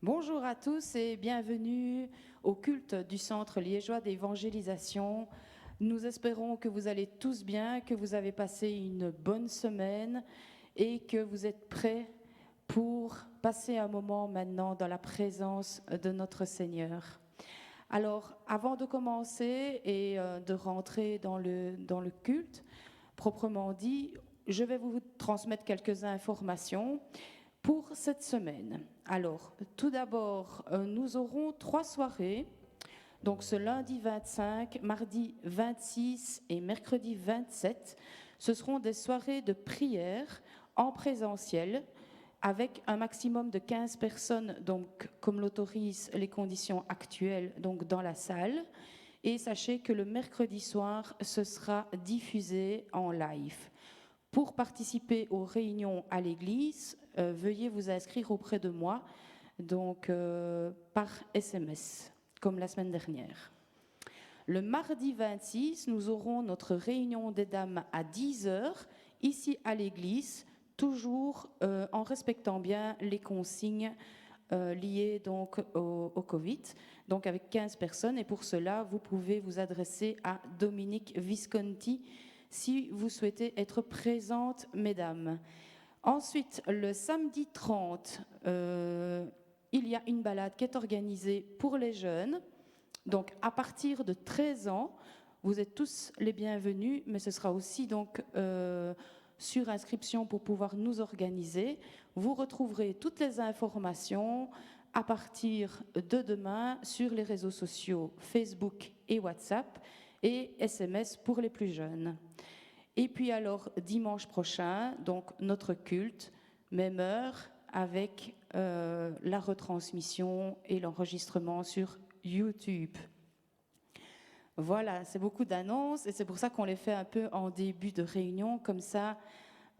Bonjour à tous et bienvenue au culte du Centre liégeois d'évangélisation. Nous espérons que vous allez tous bien, que vous avez passé une bonne semaine et que vous êtes prêts pour passer un moment maintenant dans la présence de notre Seigneur. Alors, avant de commencer et de rentrer dans le culte, proprement dit, je vais vous transmettre quelques informations pour cette semaine. Alors, tout d'abord, nous aurons 3 soirées. Donc, ce lundi 25, mardi 26 et mercredi 27, ce seront des soirées de prière en présentiel avec un maximum de 15 personnes, donc comme l'autorisent les conditions actuelles, donc dans la salle. Et sachez que le mercredi soir, ce sera diffusé en live. Pour participer aux réunions à l'église, veuillez vous inscrire auprès de moi, donc par SMS, comme la semaine dernière. Le mardi 26, nous aurons notre réunion des dames à 10 heures, ici à l'église, toujours en respectant bien les consignes liées donc au Covid, donc avec 15 personnes. Et pour cela, vous pouvez vous adresser à Dominique Visconti, si vous souhaitez être présente, mesdames. Ensuite, le samedi 30, il y a une balade qui est organisée pour les jeunes. Donc, à partir de 13 ans, vous êtes tous les bienvenus, mais ce sera aussi donc sur inscription pour pouvoir nous organiser. Vous retrouverez toutes les informations à partir de demain sur les réseaux sociaux Facebook et WhatsApp et SMS pour les plus jeunes. Et puis alors, dimanche prochain, donc notre culte, même heure, avec la retransmission et l'enregistrement sur YouTube. Voilà, c'est beaucoup d'annonces et c'est pour ça qu'on les fait un peu en début de réunion, comme ça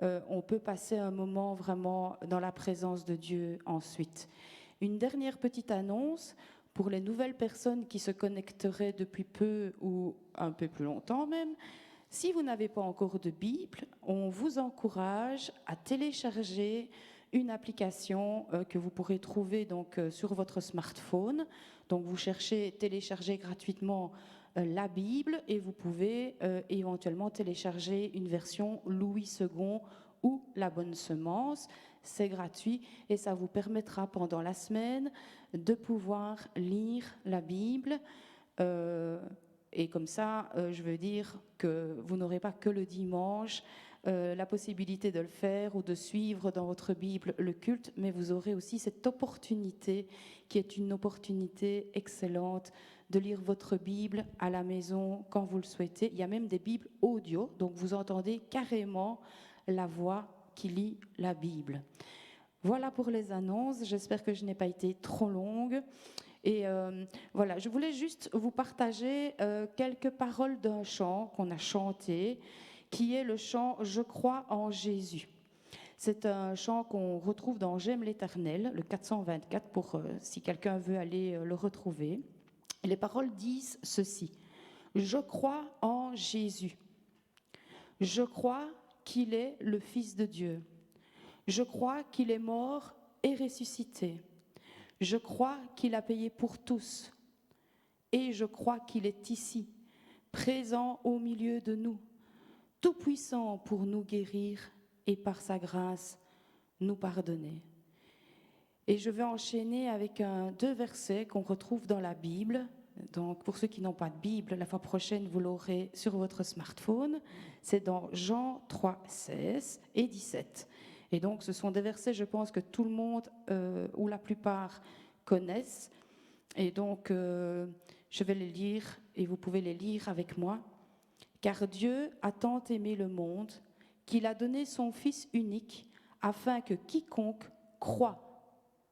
on peut passer un moment vraiment dans la présence de Dieu ensuite. Une dernière petite annonce pour les nouvelles personnes qui se connecteraient depuis peu ou un peu plus longtemps même. Si vous n'avez pas encore de Bible, on vous encourage à télécharger une application que vous pourrez trouver donc sur votre smartphone. Donc vous cherchez télécharger gratuitement la Bible et vous pouvez éventuellement télécharger une version Louis II ou La Bonne Semence. C'est gratuit et ça vous permettra pendant la semaine de pouvoir lire la Bible. Et comme ça, je veux dire que vous n'aurez pas que le dimanche la possibilité de le faire ou de suivre dans votre Bible le culte, mais vous aurez aussi cette opportunité qui est une opportunité excellente de lire votre Bible à la maison quand vous le souhaitez. Il y a même des Bibles audio, donc vous entendez carrément la voix qui lit la Bible. Voilà pour les annonces. J'espère que je n'ai pas été trop longue. Et voilà, je voulais juste vous partager quelques paroles d'un chant qu'on a chanté, qui est le chant « Je crois en Jésus ». C'est un chant qu'on retrouve dans « J'aime l'Éternel », le 424, pour si quelqu'un veut aller le retrouver. Et les paroles disent ceci: « Je crois en Jésus. Je crois qu'il est le Fils de Dieu. Je crois qu'il est mort et ressuscité. Je crois qu'il a payé pour tous. Et je crois qu'il est ici, présent au milieu de nous, tout-puissant pour nous guérir et par sa grâce nous pardonner. » Et je vais enchaîner avec deux versets qu'on retrouve dans la Bible. Donc, pour ceux qui n'ont pas de Bible, la fois prochaine, vous l'aurez sur votre smartphone. C'est dans Jean 3, 16 et 17. Et donc, ce sont des versets, je pense, que tout le monde, ou la plupart, connaissent. Et donc, je vais les lire et vous pouvez les lire avec moi. « Car Dieu a tant aimé le monde qu'il a donné son Fils unique afin que quiconque croit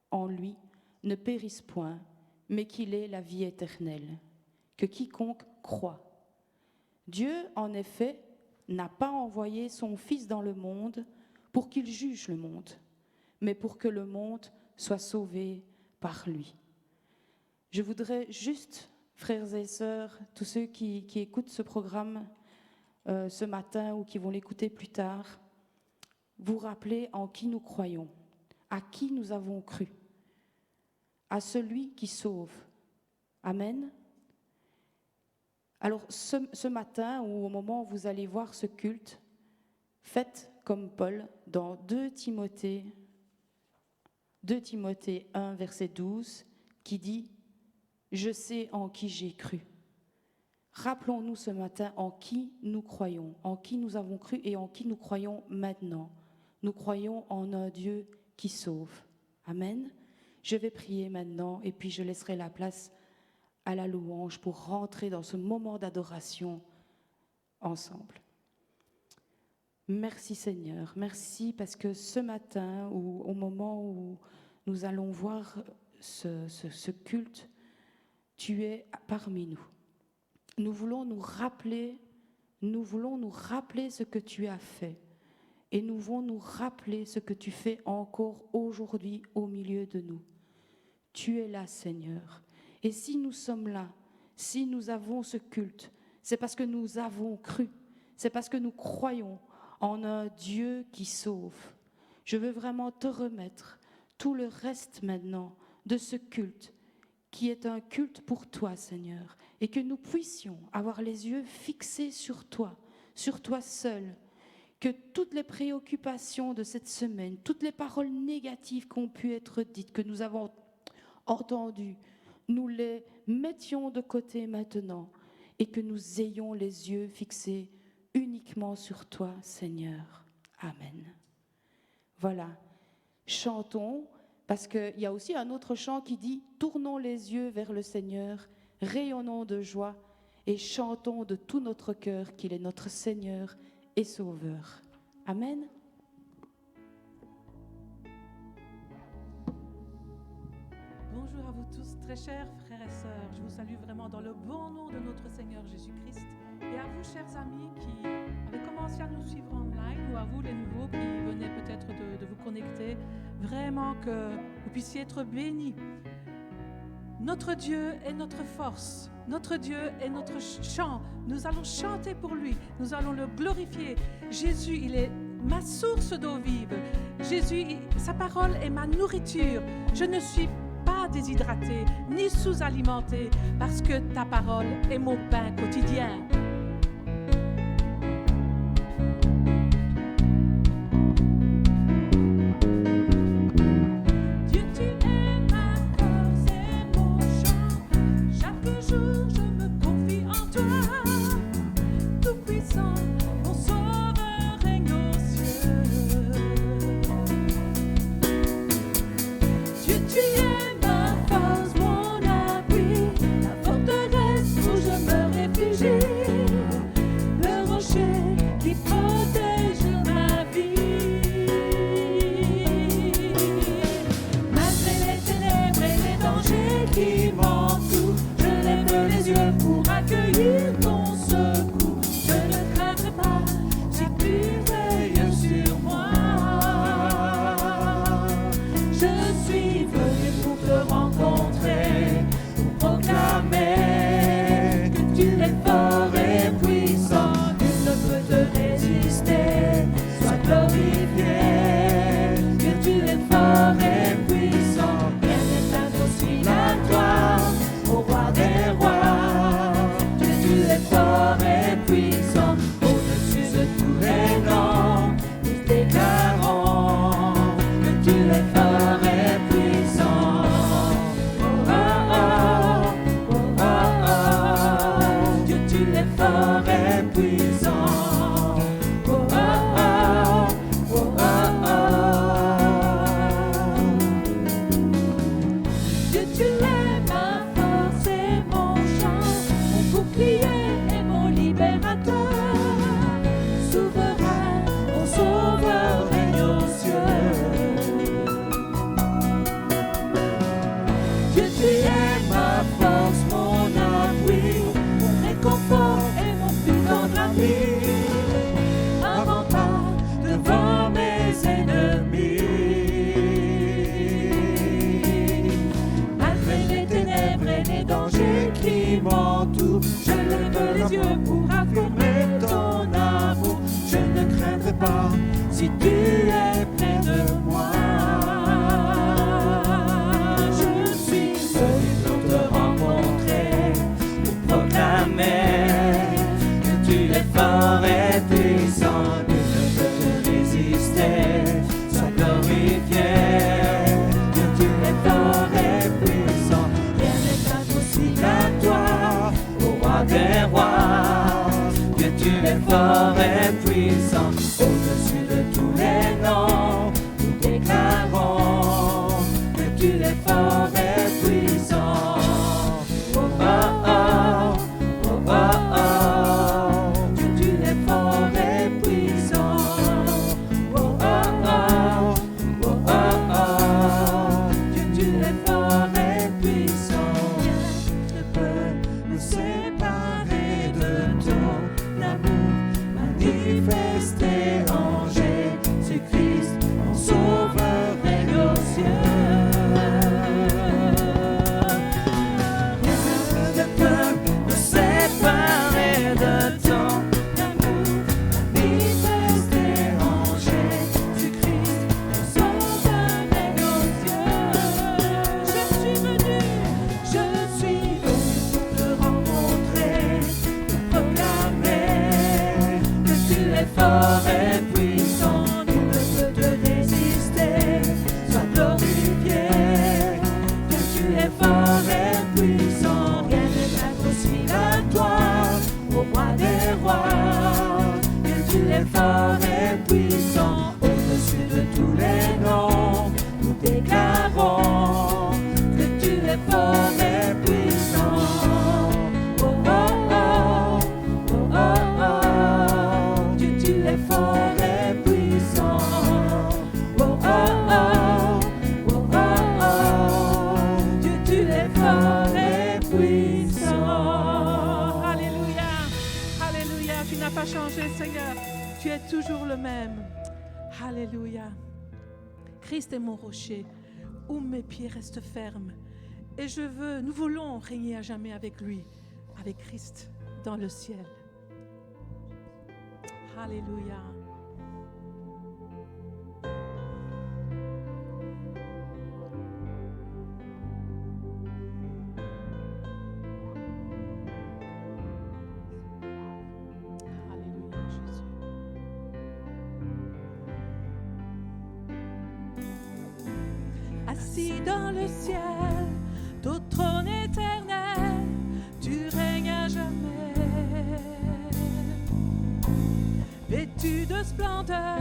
en lui ne périsse point, mais qu'il ait la vie éternelle. » Que quiconque croit. Dieu, en effet, n'a pas envoyé son Fils dans le monde pour qu'il juge le monde, mais pour que le monde soit sauvé par lui. Je voudrais juste, frères et sœurs, tous ceux qui écoutent ce programme ce matin ou qui vont l'écouter plus tard, vous rappeler en qui nous croyons, à qui nous avons cru. à celui qui sauve. Amen. Alors ce matin, ou au moment où vous allez voir ce culte, faites comme Paul dans 2 Timothée 1, verset 12, qui dit « Je sais en qui j'ai cru ». Rappelons-nous ce matin en qui nous croyons, en qui nous avons cru et en qui nous croyons maintenant. Nous croyons en un Dieu qui sauve. Amen. Je vais prier maintenant et puis je laisserai la place à la louange pour rentrer dans ce moment d'adoration ensemble. Merci Seigneur, merci parce que ce matin, ou au moment où nous allons voir ce culte, tu es parmi nous. Nous voulons nous rappeler ce que tu as fait. Et nous voulons nous rappeler ce que tu fais encore aujourd'hui au milieu de nous. Tu es là, Seigneur. Et si nous sommes là, si nous avons ce culte, c'est parce que nous avons cru. C'est parce que nous croyons en un Dieu qui sauve. Je veux vraiment te remettre tout le reste maintenant de ce culte, qui est un culte pour toi, Seigneur, et que nous puissions avoir les yeux fixés sur toi seul, que toutes les préoccupations de cette semaine, toutes les paroles négatives qui ont pu être dites, que nous avons entendues, nous les mettions de côté maintenant et que nous ayons les yeux fixés uniquement sur toi, Seigneur. Amen. Voilà, chantons, parce qu'il y a aussi un autre chant qui dit « Tournons les yeux vers le Seigneur, rayonnons de joie et chantons de tout notre cœur qu'il est notre Seigneur et Sauveur. » Amen. Bonjour à vous tous, très chers frères et sœurs. Je vous salue vraiment dans le bon nom de notre Seigneur Jésus-Christ. Et à vous, chers amis, qui avez commencé à nous suivre online, ou à vous, les nouveaux, qui venez peut-être de vous connecter, vraiment que vous puissiez être bénis. Notre Dieu est notre force, notre Dieu est notre chant. Nous allons chanter pour lui, nous allons le glorifier. Jésus, il est ma source d'eau vive. Jésus, sa parole est ma nourriture. Je ne suis pas déshydratée, ni sous-alimentée, parce que ta parole est mon pain quotidien. Que tu es fort et puissant, rien n'est impossible à toi. puissant, au-dessus de tous les noms. Nous déclarons que tu es fort et puissant. Oh, oh, oh, oh, oh, oh. Tu es fort et puissant. Oh, oh, oh, oh, oh, oh. Tu es fort et puissant. Rien ne peut nous séparer de ton amour manifesté en Jésus-Christ, mon Sauveur règne aux cieux. Rien ne peut nous séparer de ton amour manifesté en Jésus-Christ, mon Sauveur règne aux cieux. Je suis venu pour te rencontrer, pour proclamer que tu es fort et puissant, nul ne peut te résister. Sois glorifié, que tu es fort et puissant, rien n'est impossible à toi, au roi des rois. Que tu es fort et puissant, au-dessus de tous les noms. Nous déclarons que tu es fort et puissant. Oh, oh, oh, oh, oh, oh. Tu es fort et puissant. Oh, oh, oh, oh, oh, oh. Tu es fort et puissant. Alléluia. Alléluia. Tu n'as pas changé, Seigneur. Tu es toujours le même. Alléluia. Christ est mon rocher, où mes pieds restent fermes. Et nous voulons régner à jamais avec lui, avec Christ dans le ciel. Alléluia. Alléluia, Jésus. Assis dans le ciel, ton trône éternel, tu règnes à jamais. Vêtu de splendeur,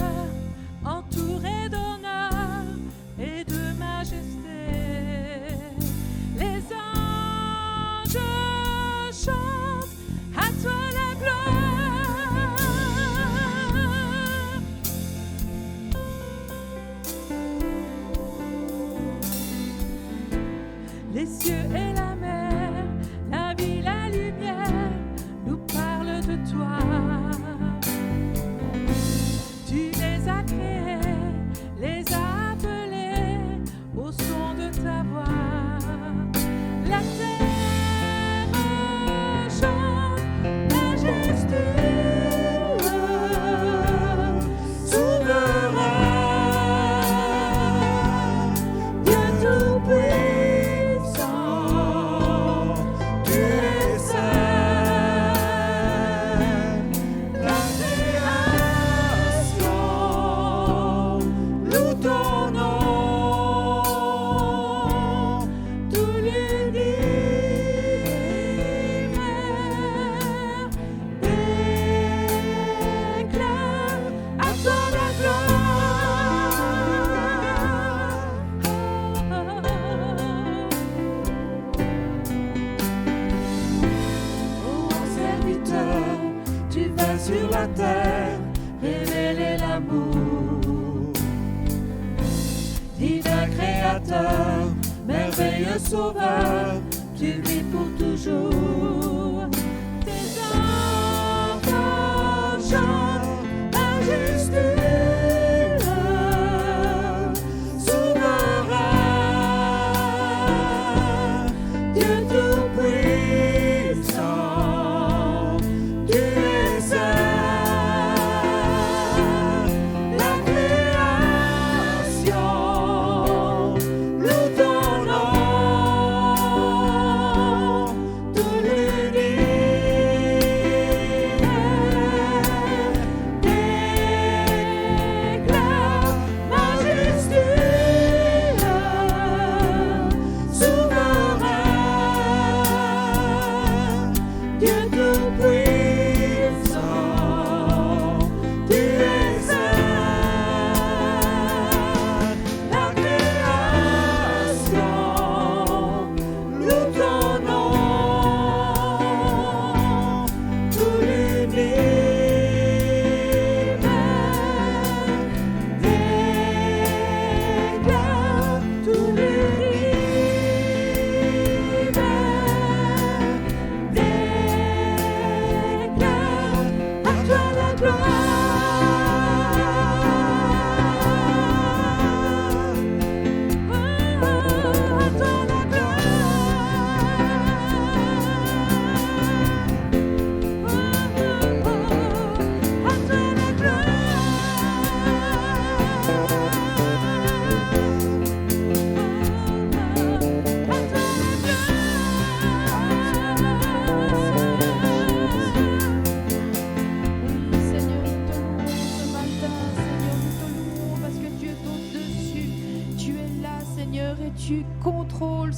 entouré d'honneur et de majesté, les anges chantent à toi la gloire. Les cieux et la mer, la vie, la lumière, nous parlent de toi. Tu les as créés, les as appelés au son de ta voix. La terre chante majestueux, souverain, Dieu tout-puissant, tu es saint. La création loue ton nom, tout l'univers déclare à toi la gloire. Oh, serviteur, tu vas sur la terre révéler l'amour. Divin créateur, merveilleux sauveur, tu vis pour toujours. Tes enfants chantent majestueux, souverain, Dieu tout-puissant, tu es saint. La création loue ton nom, tout l'univers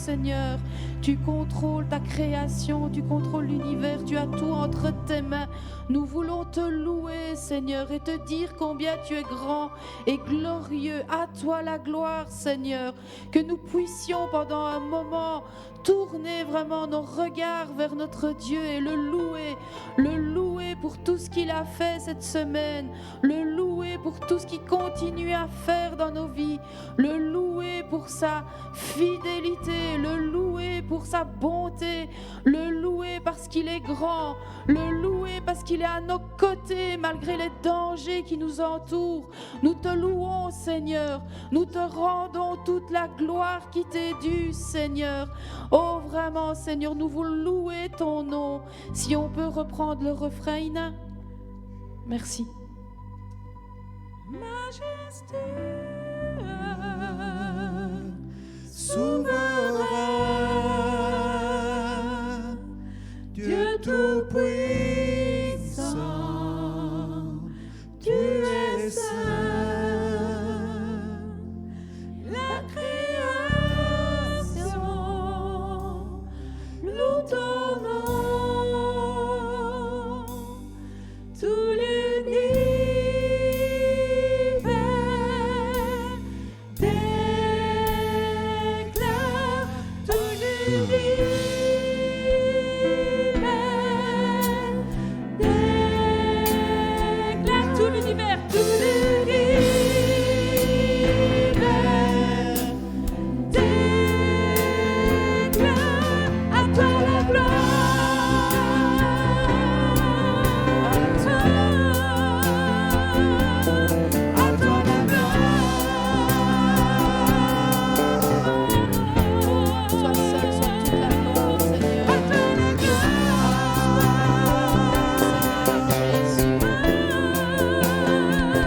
Seigneur. Tu contrôles ta création, tu contrôles l'univers, tu as tout entre tes mains. Nous voulons te louer, Seigneur, et te dire combien tu es grand et glorieux. À toi la gloire, Seigneur. Que nous puissions pendant un moment tourner vraiment nos regards vers notre Dieu et le louer pour tout ce qu'il a fait cette semaine, le louer pour tout ce qu'il continue à faire dans nos vies, le louer pour sa fidélité, le louer pour sa bonté, le louer parce qu'il est grand, le louer parce qu'il est à nos côtés malgré les dangers qui nous entourent. Nous te louons, Seigneur, nous te rendons toute la gloire qui t'est due, Seigneur. Oh, vraiment, Seigneur, nous voulons louer ton nom. Si on peut reprendre le refrain, Ina. Merci. Majesté, souverain, Dieu tout-puissant, tu es saint. La création loue ton nom, tout l'univers déclare, tout l'univers déclare, tout l'univers déclare, à toi la gloire, à toi la Toi seul soit toute la gloire, Seigneur. Jésus,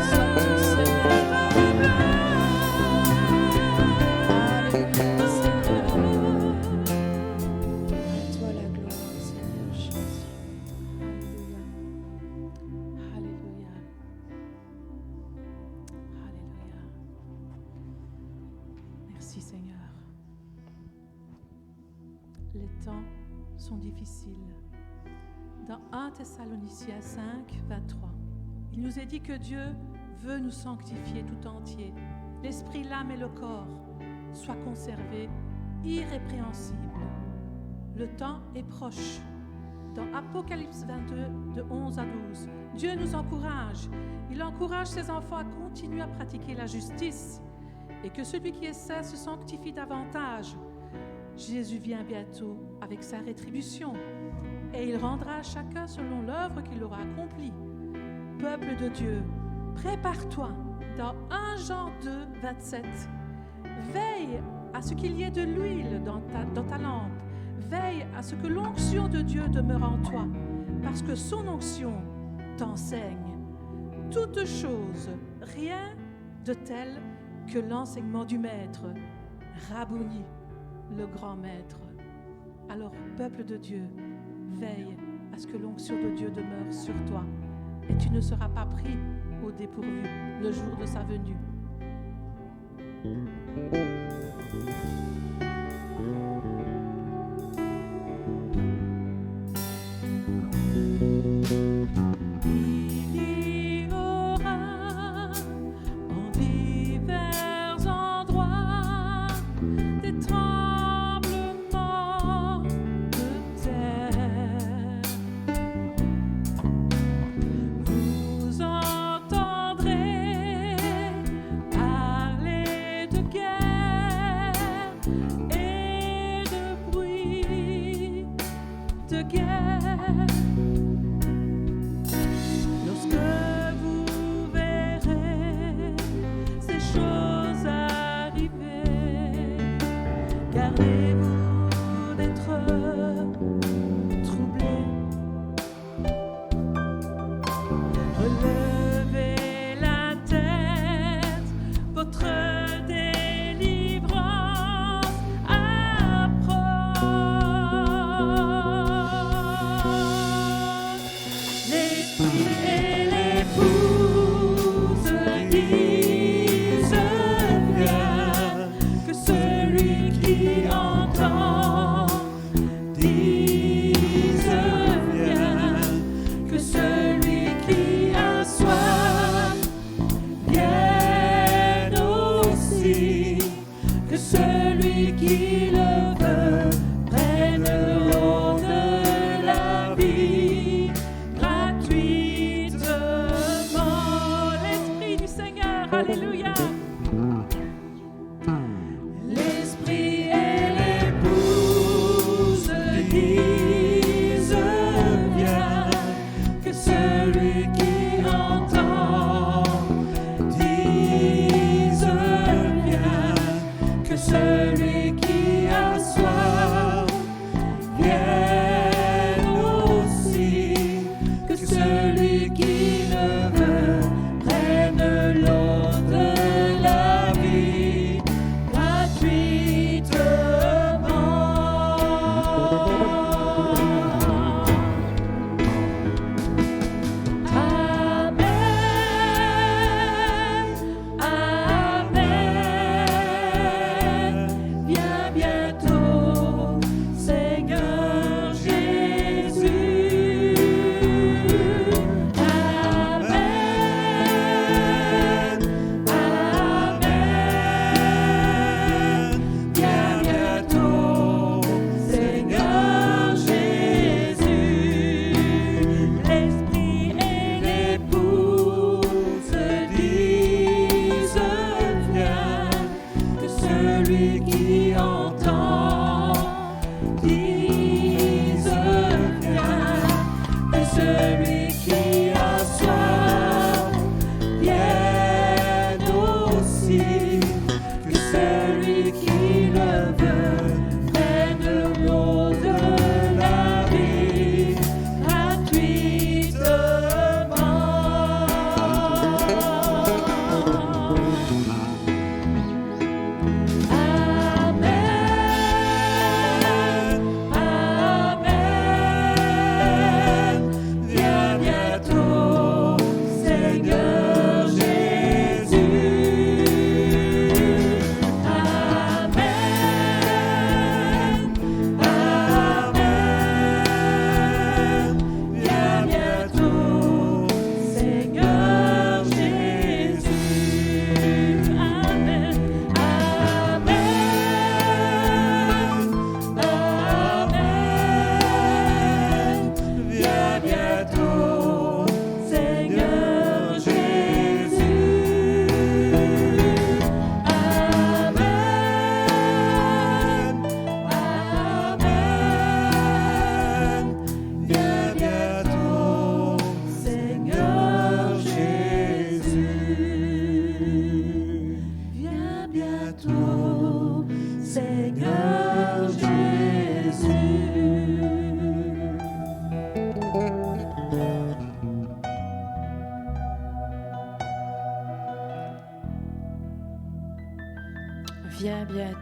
sois tout, Seigneur. Alléluia, Seigneur. À toi la gloire, Seigneur Jésus. Alléluia. Alléluia. Merci Seigneur. Les temps sont difficiles. Dans 1 Thessaloniciens 5, 23, il nous est dit que Dieu veut nous sanctifier tout entier. L'esprit, l'âme et le corps soient conservés irrépréhensibles. Le temps est proche. Dans Apocalypse 22, de 11 à 12, Dieu nous encourage. Il encourage ses enfants à continuer à pratiquer la justice et que celui qui essaie se sanctifie davantage. Jésus vient bientôt avec sa rétribution et il rendra à chacun selon l'œuvre qu'il aura accomplie. Peuple de Dieu, prépare-toi. Dans 1 Jean 2, 27, veille à ce qu'il y ait de l'huile dans ta lampe. Veille à ce que l'onction de Dieu demeure en toi, parce que son onction t'enseigne toutes choses, rien de tel que l'enseignement du Maître, Rabouni, le grand Maître. Alors, peuple de Dieu, veille à ce que l'onction de Dieu demeure sur toi, et tu ne seras pas pris au dépourvu le jour de sa venue. Il y aura en divers endroits des tremblements de terre. Vous entendrez parler de guerre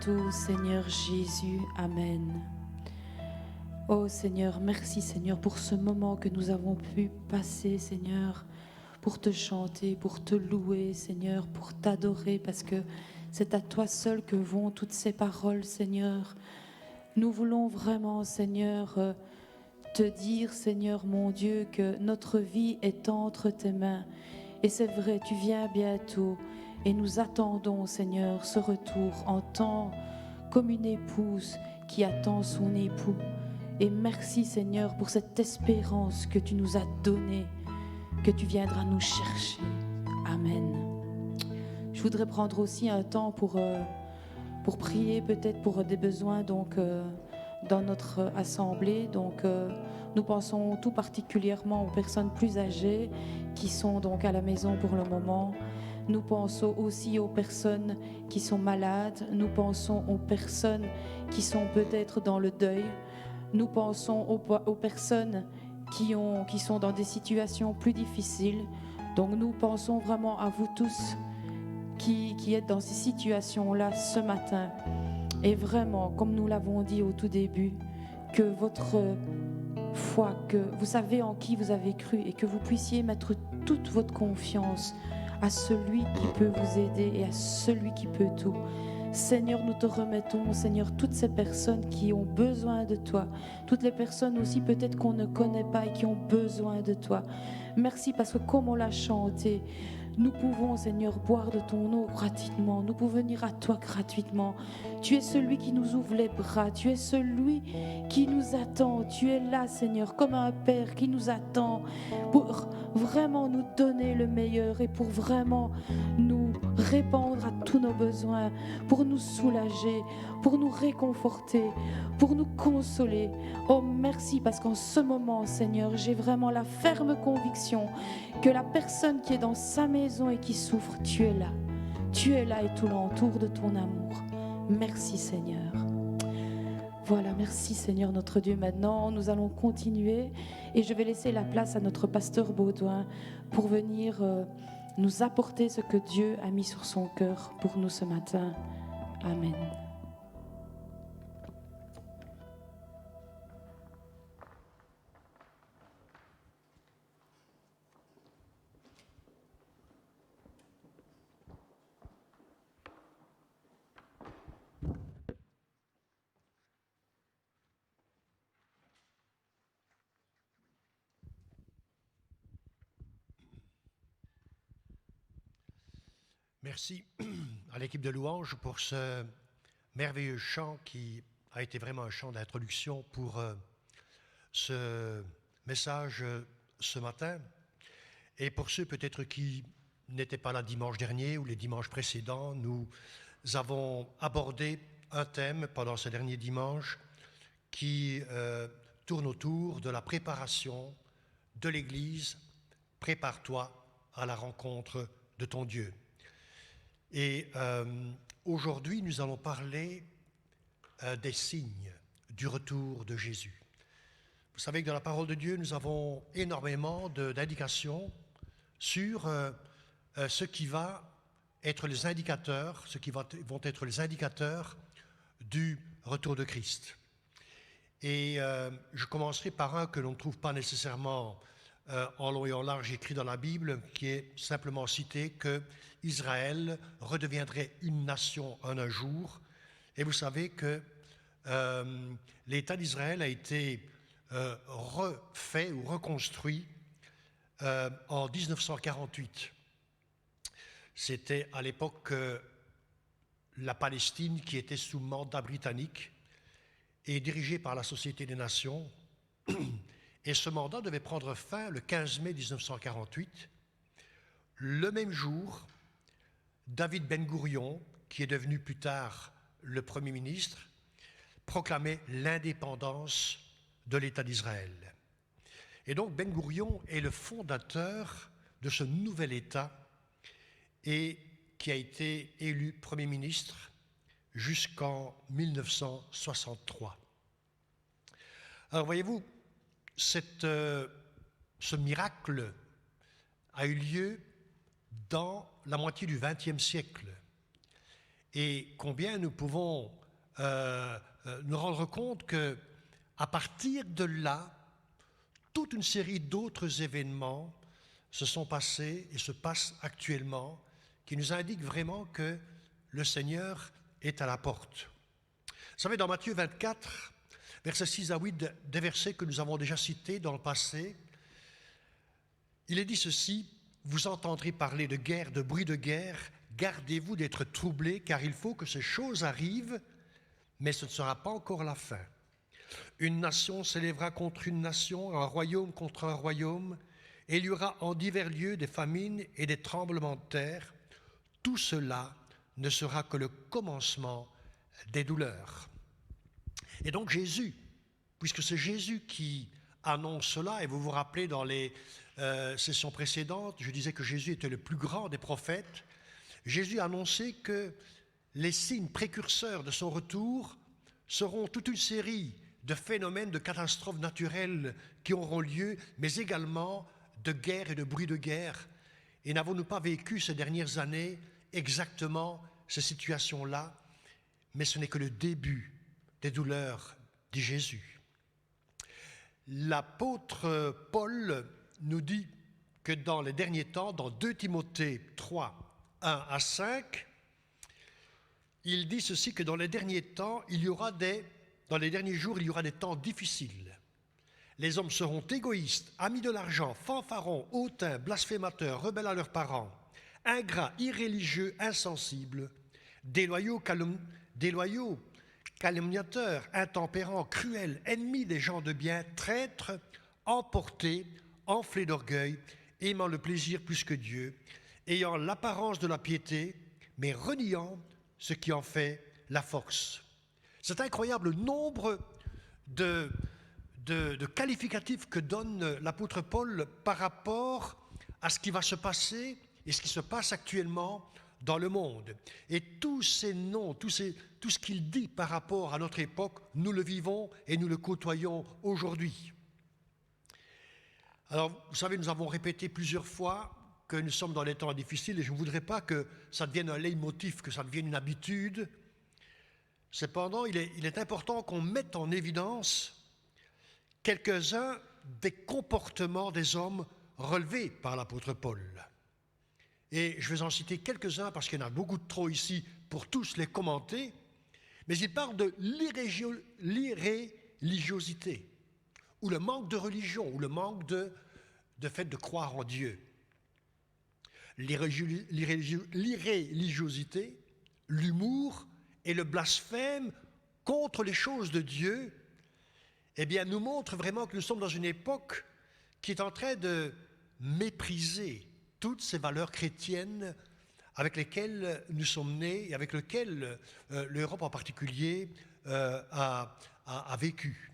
bientôt, Seigneur Jésus. Amen. Oh Seigneur, merci Seigneur pour ce moment que nous avons pu passer, Seigneur, pour te chanter, pour te louer, Seigneur, pour t'adorer, parce que c'est à toi seul que vont toutes ces paroles, Seigneur. Nous voulons vraiment, Seigneur, te dire, Seigneur mon Dieu, que notre vie est entre tes mains. Et c'est vrai, tu viens bientôt. Et nous attendons, Seigneur, ce retour en tant comme une épouse qui attend son époux. Et merci, Seigneur, pour cette espérance que tu nous as donnée, que tu viendras nous chercher. Amen. Je voudrais prendre aussi un temps pour prier peut-être pour des besoins donc, dans notre assemblée. Donc, nous pensons tout particulièrement aux personnes plus âgées qui sont donc à la maison pour le moment. Nous pensons aussi aux personnes qui sont malades. Nous pensons aux personnes qui sont peut-être dans le deuil. Nous pensons aux personnes qui sont dans des situations plus difficiles. Donc nous pensons vraiment à vous tous qui êtes dans ces situations-là ce matin. Et vraiment, comme nous l'avons dit au tout début, que votre foi, que vous savez en qui vous avez cru et que vous puissiez mettre toute votre confiance à celui qui peut vous aider et à celui qui peut tout. Seigneur, nous te remettons, Seigneur, toutes ces personnes qui ont besoin de toi, toutes les personnes aussi peut-être qu'on ne connaît pas et qui ont besoin de toi. Merci parce que comme on l'a chanté, nous pouvons, Seigneur, boire de ton eau gratuitement. Nous pouvons venir à toi gratuitement. Tu es celui qui nous ouvre les bras. Tu es celui qui nous attend. Tu es là, Seigneur, comme un Père qui nous attend pour vraiment nous donner le meilleur et pour vraiment nous répondre à tous nos besoins, pour nous soulager, pour nous réconforter, pour nous consoler. Oh, merci parce qu'en ce moment, Seigneur, j'ai vraiment la ferme conviction que la personne qui est dans sa maison et qui souffre, tu es là. Tu es là et tout l'entour de ton amour. Merci Seigneur. Voilà, merci Seigneur notre Dieu. Maintenant, nous allons continuer et je vais laisser la place à notre pasteur Baudouin pour venir nous apporter ce que Dieu a mis sur son cœur pour nous ce matin. Amen. Merci à l'équipe de louanges pour ce merveilleux chant qui a été vraiment un chant d'introduction pour ce message ce matin. Et pour ceux peut-être qui n'étaient pas là dimanche dernier ou les dimanches précédents, nous avons abordé un thème pendant ce dernier dimanche qui tourne autour de la préparation de l'Église. Prépare-toi à la rencontre de ton Dieu. Et aujourd'hui, nous allons parler des signes du retour de Jésus. Vous savez que dans la parole de Dieu, nous avons énormément d'indications sur ce qui va être les indicateurs, vont être les indicateurs du retour de Christ. Et je commencerai par un que l'on ne trouve pas nécessairement en long et en large écrit dans la Bible, qui est simplement cité que Israël redeviendrait une nation en un jour. Et vous savez que l'État d'Israël a été refait ou reconstruit en 1948. C'était à l'époque la Palestine qui était sous mandat britannique et dirigée par la Société des Nations. Et ce mandat devait prendre fin le 15 mai 1948. Le même jour, David Ben Gourion, qui est devenu plus tard le Premier ministre, proclamait l'indépendance de l'État d'Israël. Et donc Ben Gourion est le fondateur de ce nouvel État et qui a été élu Premier ministre jusqu'en 1963. Alors voyez-vous, ce miracle a eu lieu dans la moitié du XXe siècle. et combien nous pouvons nous rendre compte que à partir de là, toute une série d'autres événements se sont passés et se passent actuellement, qui nous indiquent vraiment que le Seigneur est à la porte. Vous savez, dans Matthieu 24, versets 6 à 8, des versets que nous avons déjà cités dans le passé, il est dit ceci: « Vous entendrez parler de guerre, de bruit de guerre, gardez-vous d'être troublés, car il faut que ces choses arrivent, mais ce ne sera pas encore la fin. Une nation s'élèvera contre une nation, un royaume contre un royaume, et il y aura en divers lieux des famines et des tremblements de terre. Tout cela ne sera que le commencement des douleurs. » Et donc Jésus, puisque c'est Jésus qui annonce cela, et vous vous rappelez dans les sessions précédentes, je disais que Jésus était le plus grand des prophètes, Jésus a annoncé que les signes précurseurs de son retour seront toute une série de phénomènes, de catastrophes naturelles qui auront lieu, mais également de guerre et de bruit de guerre. Et n'avons-nous pas vécu ces dernières années exactement ces situations-là? Mais ce n'est que le début des douleurs, dit Jésus. L'apôtre Paul nous dit que dans les derniers temps, dans 2 Timothée 3, 1 à 5, il dit ceci, que dans les derniers temps, dans les derniers jours, il y aura des temps difficiles. Les hommes seront égoïstes, amis de l'argent, fanfarons, hautains, blasphémateurs, rebelles à leurs parents, ingrats, irréligieux, insensibles, déloyaux, calomniateurs, intempérants, cruels, ennemis des gens de bien, traîtres, emportés, enflés d'orgueil, aimant le plaisir plus que Dieu, ayant l'apparence de la piété, mais reniant ce qui en fait la force. C'est incroyable le nombre de qualificatifs que donne l'apôtre Paul par rapport à ce qui va se passer et ce qui se passe actuellement dans le monde. Et tous ces noms, tout ce qu'il dit par rapport à notre époque, nous le vivons et nous le côtoyons aujourd'hui. Alors, vous savez, nous avons répété plusieurs fois que nous sommes dans des temps difficiles et je ne voudrais pas que ça devienne un leitmotiv, que ça devienne une habitude. Cependant, il est important qu'on mette en évidence quelques-uns des comportements des hommes relevés par l'apôtre Paul. Et je vais en citer quelques-uns parce qu'il y en a beaucoup trop ici pour tous les commenter. Mais il parle de l'irréligiosité, ou le manque de religion, ou le manque de fait de croire en Dieu. L'irréligiosité, l'humour et le blasphème contre les choses de Dieu, eh bien, nous montrent vraiment que nous sommes dans une époque qui est en train de mépriser toutes ces valeurs chrétiennes avec lesquelles nous sommes nés et avec lesquelles l'Europe en particulier a vécu.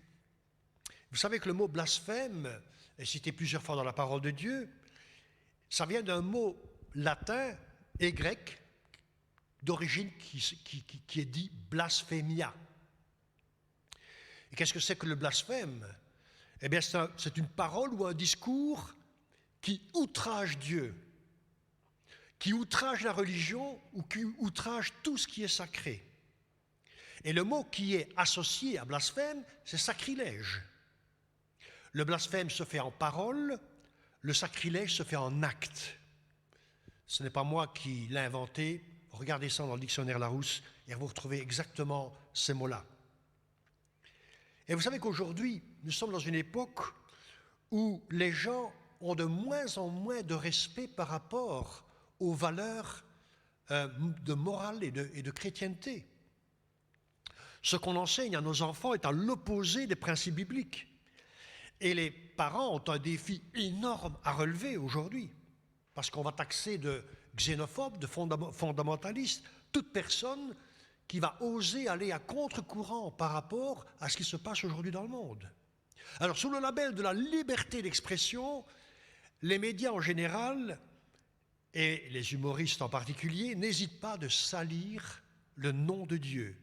Vous savez que le mot blasphème est cité plusieurs fois dans la parole de Dieu. Ça vient d'un mot latin et grec d'origine qui est dit blasphémia. Et qu'est-ce que c'est que le blasphème? Eh bien, c'est une parole ou un discours qui outrage Dieu, qui outrage la religion ou qui outrage tout ce qui est sacré. Et le mot qui est associé à blasphème, c'est sacrilège. Le blasphème se fait en parole, le sacrilège se fait en acte. Ce n'est pas moi qui l'ai inventé. Regardez ça dans le dictionnaire Larousse et vous retrouvez exactement ces mots-là. Et vous savez qu'aujourd'hui, nous sommes dans une époque où les gens ont de moins en moins de respect par rapport aux valeurs de morale et de chrétienté. Ce qu'on enseigne à nos enfants est à l'opposé des principes bibliques. Et les parents ont un défi énorme à relever aujourd'hui, parce qu'on va taxer de xénophobe, de fondamentaliste, toute personne qui va oser aller à contre-courant par rapport à ce qui se passe aujourd'hui dans le monde. Alors, sous le label de la liberté d'expression, les médias en général, et les humoristes en particulier, n'hésitent pas de salir le nom de Dieu,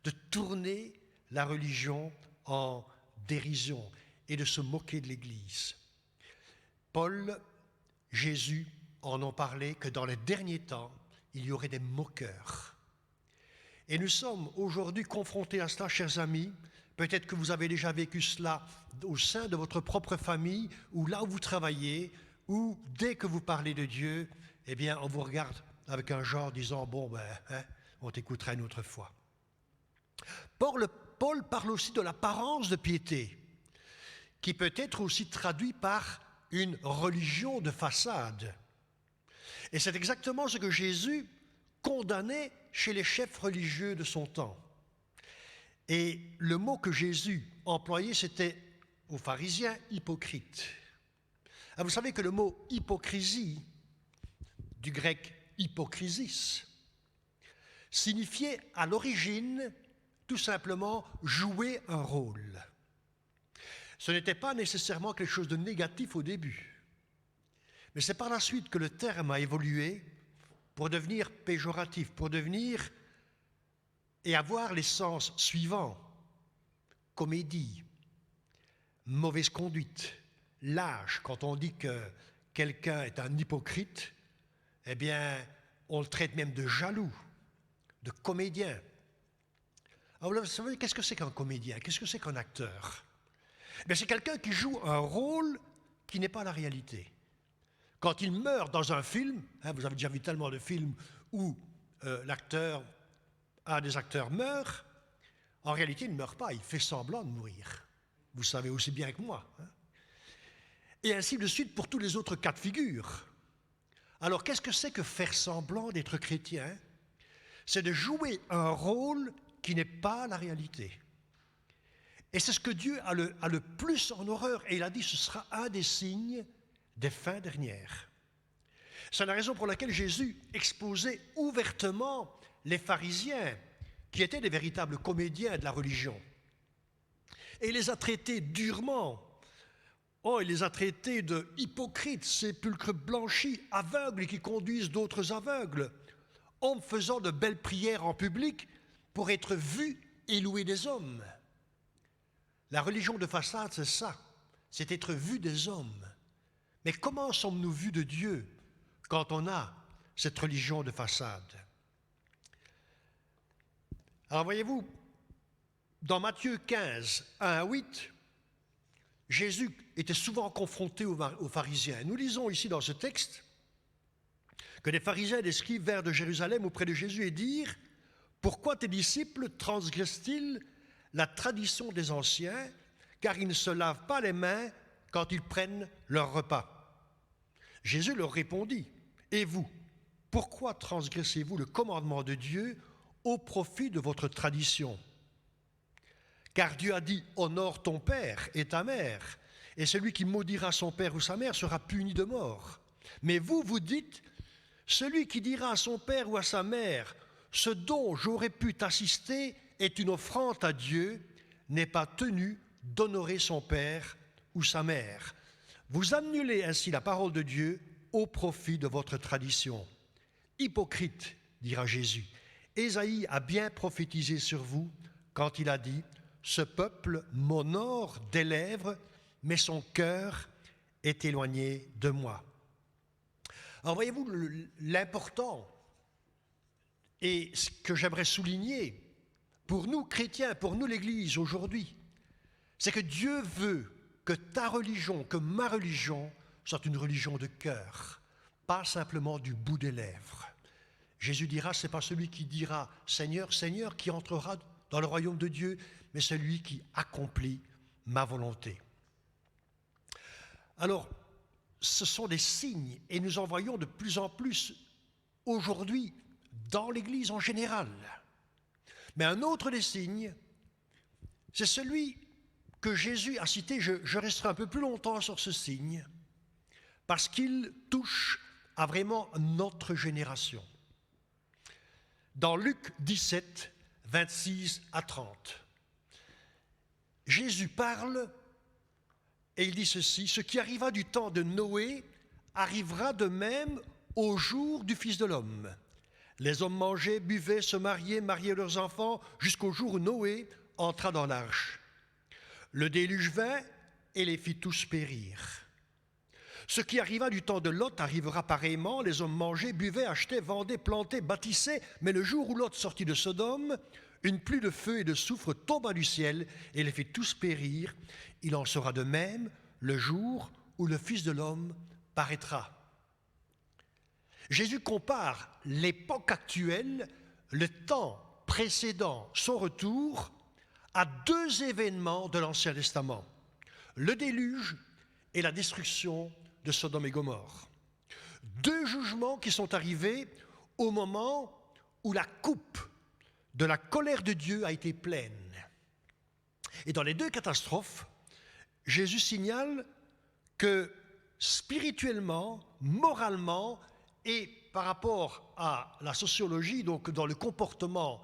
de tourner la religion en dérision et de se moquer de l'Église. Paul, Jésus en ont parlé que dans les derniers temps, il y aurait des moqueurs. Et nous sommes aujourd'hui confrontés à cela, chers amis. Peut-être que vous avez déjà vécu cela au sein de votre propre famille, ou là où vous travaillez, ou dès que vous parlez de Dieu, eh bien, on vous regarde avec un genre disant, bon, on t'écoutera une autre fois. Paul parle aussi de l'apparence de piété, qui peut être aussi traduit par une religion de façade. Et c'est exactement ce que Jésus condamnait chez les chefs religieux de son temps. Et le mot que Jésus employait, c'était aux pharisiens hypocrites. Alors vous savez que le mot hypocrisie, du grec hypocrisis, signifiait à l'origine tout simplement jouer un rôle. Ce n'était pas nécessairement quelque chose de négatif au début, mais c'est par la suite que le terme a évolué pour devenir péjoratif, pour devenir et avoir les sens suivants: comédie, mauvaise conduite, lâche. Quand on dit que quelqu'un est un hypocrite, eh bien, on le traite même de jaloux, de comédien. Alors, vous savez, qu'est-ce que c'est qu'un comédien? Qu'est-ce que c'est qu'un acteur? Mais c'est quelqu'un qui joue un rôle qui n'est pas la réalité. Quand il meurt dans un film, vous avez déjà vu tellement de films où un des acteurs meurt, en réalité il ne meurt pas, il fait semblant de mourir. Vous savez aussi bien que moi. Et ainsi de suite pour tous les autres cas de figure. Alors qu'est-ce que c'est que faire semblant d'être chrétien? C'est de jouer un rôle qui n'est pas la réalité. Et c'est ce que Dieu a le plus en horreur. Et il a dit, ce sera un des signes des fins dernières. C'est la raison pour laquelle Jésus exposait ouvertement les pharisiens, qui étaient des véritables comédiens de la religion. Et il les a traités durement. Oh, il les a traités de hypocrites, sépulcres blanchis, aveugles qui conduisent d'autres aveugles, hommes faisant de belles prières en public pour être vus et loués des hommes. La religion de façade, c'est ça, c'est être vu des hommes. Mais comment sommes-nous vus de Dieu quand on a cette religion de façade? Alors voyez-vous, dans Matthieu 15, 1 à 8, Jésus était souvent confronté aux pharisiens. Nous lisons ici dans ce texte que les pharisiens et les scribes vinrent de Jérusalem auprès de Jésus et dirent: « Pourquoi tes disciples transgressent-ils la tradition des anciens, car ils ne se lavent pas les mains quand ils prennent leur repas ?» Jésus leur répondit: « Et vous, pourquoi transgressez-vous le commandement de Dieu au profit de votre tradition? Car Dieu a dit: honore ton père et ta mère, et celui qui maudira son père ou sa mère sera puni de mort. Mais vous, vous dites: celui qui dira à son père ou à sa mère: ce dont j'aurais pu t'assister est une offrande à Dieu, n'est pas tenu d'honorer son père ou sa mère. Vous annulez ainsi la parole de Dieu au profit de votre tradition. Hypocrite, dira Jésus, Ésaïe a bien prophétisé sur vous quand il a dit: ce peuple m'honore des lèvres, mais son cœur est éloigné de moi. Alors voyez-vous, l'important et ce que j'aimerais souligner pour nous chrétiens, pour nous l'Église aujourd'hui, c'est que Dieu veut que ta religion, que ma religion soit une religion de cœur, pas simplement du bout des lèvres. Jésus dira: ce n'est pas celui qui dira « Seigneur, Seigneur » qui entrera dans le royaume de Dieu, mais celui qui accomplit ma volonté. Alors, ce sont des signes, et nous en voyons de plus en plus aujourd'hui dans l'Église en général. Mais un autre des signes, c'est celui que Jésus a cité. Je resterai un peu plus longtemps sur ce signe, parce qu'il touche à vraiment notre génération. Dans Luc 17, 26 à 30, Jésus parle et il dit ceci: « Ce qui arriva du temps de Noé arrivera de même au jour du Fils de l'homme. Les hommes mangeaient, buvaient, se mariaient, mariaient leurs enfants, jusqu'au jour où Noé entra dans l'arche. Le déluge vint et les fit tous périr. Ce qui arriva du temps de Lot arrivera pareillement. Les hommes mangeaient, buvaient, achetaient, vendaient, plantaient, bâtissaient. Mais le jour où Lot sortit de Sodome, une pluie de feu et de soufre tomba du ciel et les fit tous périr. Il en sera de même le jour où le Fils de l'homme paraîtra. Jésus compare l'époque actuelle, le temps précédant son retour, à deux événements de l'Ancien Testament, le déluge et la destruction de Sodome et Gomorrhe. Deux jugements qui sont arrivés au moment où la coupe de la colère de Dieu a été pleine. Et dans les deux catastrophes, Jésus signale que spirituellement, moralement et par rapport à la sociologie, donc dans le comportement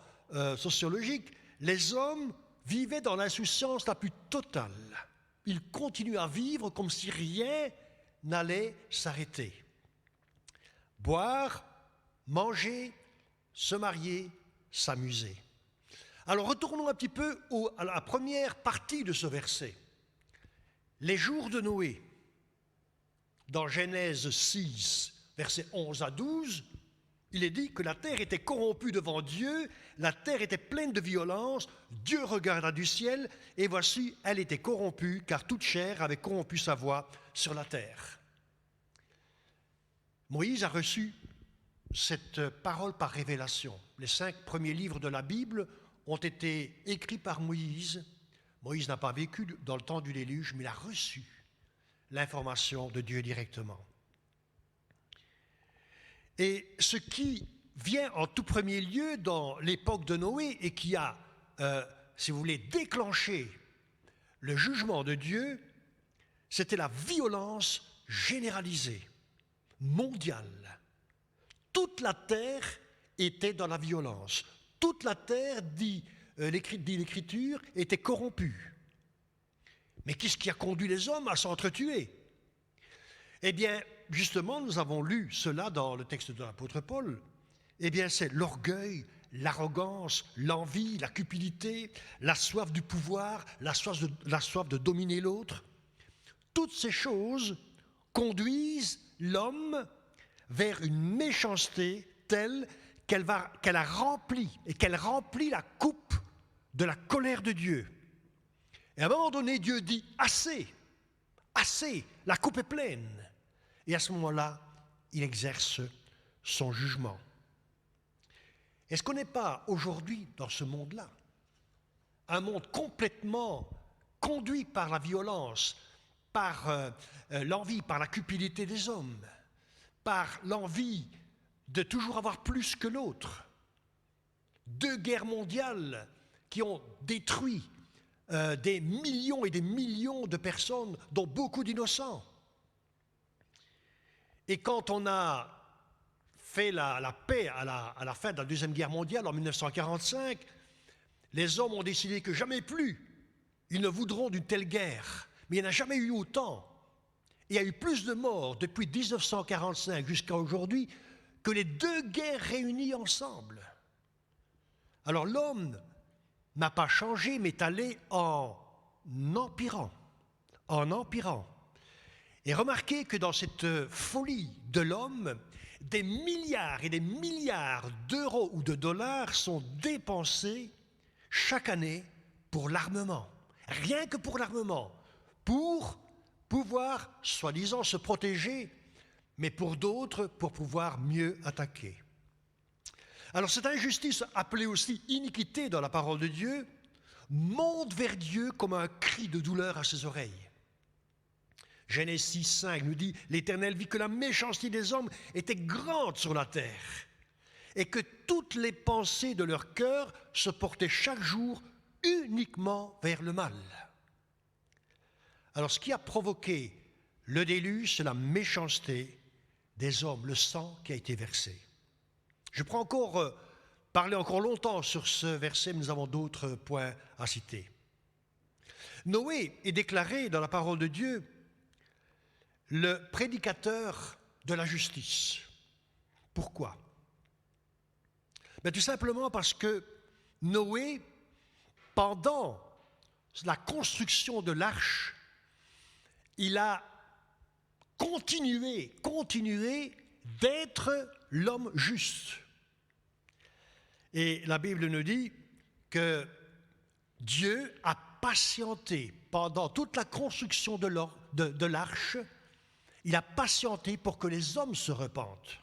sociologique, les hommes vivaient dans l'insouciance la plus totale. Ils continuent à vivre comme si rien n'allait s'arrêter. Boire, manger, se marier, s'amuser. Alors retournons un petit peu à la première partie de ce verset. Les jours de Noé, dans Genèse 6, versets 11 à 12, il est dit que la terre était corrompue devant Dieu, la terre était pleine de violence, Dieu regarda du ciel, et voici, elle était corrompue, car toute chair avait corrompu sa voie sur la terre. Moïse a reçu cette parole par révélation. Les 5 premiers livres de la Bible ont été écrits par Moïse. Moïse n'a pas vécu dans le temps du déluge, mais il a reçu l'information de Dieu directement. Et ce qui vient en tout premier lieu dans l'époque de Noé et qui a, si vous voulez, déclenché le jugement de Dieu, c'était la violence généralisée, mondiale. Toute la terre était dans la violence. Toute la terre, dit l'Écriture, était corrompue. Mais qu'est-ce qui a conduit les hommes à s'entretuer? Eh bien, justement, nous avons lu cela dans le texte de l'apôtre Paul. Eh bien, c'est l'orgueil, l'arrogance, l'envie, la cupidité, la soif du pouvoir, la soif de dominer l'autre. Toutes ces choses conduisent l'homme vers une méchanceté telle qu'elle a rempli et qu'elle remplit la coupe de la colère de Dieu. Et à un moment donné, Dieu dit « Assez, assez, la coupe est pleine ». Et à ce moment-là, il exerce son jugement. Est-ce qu'on n'est pas aujourd'hui dans ce monde-là, un monde complètement conduit par la violence, par l'envie, par la cupidité des hommes, par l'envie de toujours avoir plus que l'autre? 2 guerres mondiales qui ont détruit des millions et des millions de personnes, dont beaucoup d'innocents. Et quand on a fait la paix à la fin de la Deuxième Guerre mondiale en 1945, les hommes ont décidé que jamais plus ils ne voudront d'une telle guerre. Mais il n'y en a jamais eu autant. Il y a eu plus de morts depuis 1945 jusqu'à aujourd'hui que les 2 guerres réunies ensemble. Alors l'homme n'a pas changé, mais est allé en empirant. Et remarquez que dans cette folie de l'homme, des milliards et des milliards d'euros ou de dollars sont dépensés chaque année pour l'armement. Rien que pour l'armement. Pour pouvoir, soi-disant, se protéger, mais pour d'autres, pour pouvoir mieux attaquer. Alors cette injustice, appelée aussi iniquité dans la parole de Dieu, monte vers Dieu comme un cri de douleur à ses oreilles. Genèse 6,5 nous dit « L'Éternel vit que la méchanceté des hommes était grande sur la terre et que toutes les pensées de leur cœur se portaient chaque jour uniquement vers le mal. » Alors ce qui a provoqué le déluge, c'est la méchanceté des hommes, le sang qui a été versé. Je pourrais parler encore longtemps sur ce verset, mais nous avons d'autres points à citer. Noé est déclaré dans la parole de Dieu le prédicateur de la justice. Pourquoi? Tout simplement parce que Noé, pendant la construction de l'arche, il a continuer d'être l'homme juste. Et la Bible nous dit que Dieu a patienté pendant toute la construction de l'arche. Il a patienté pour que les hommes se repentent.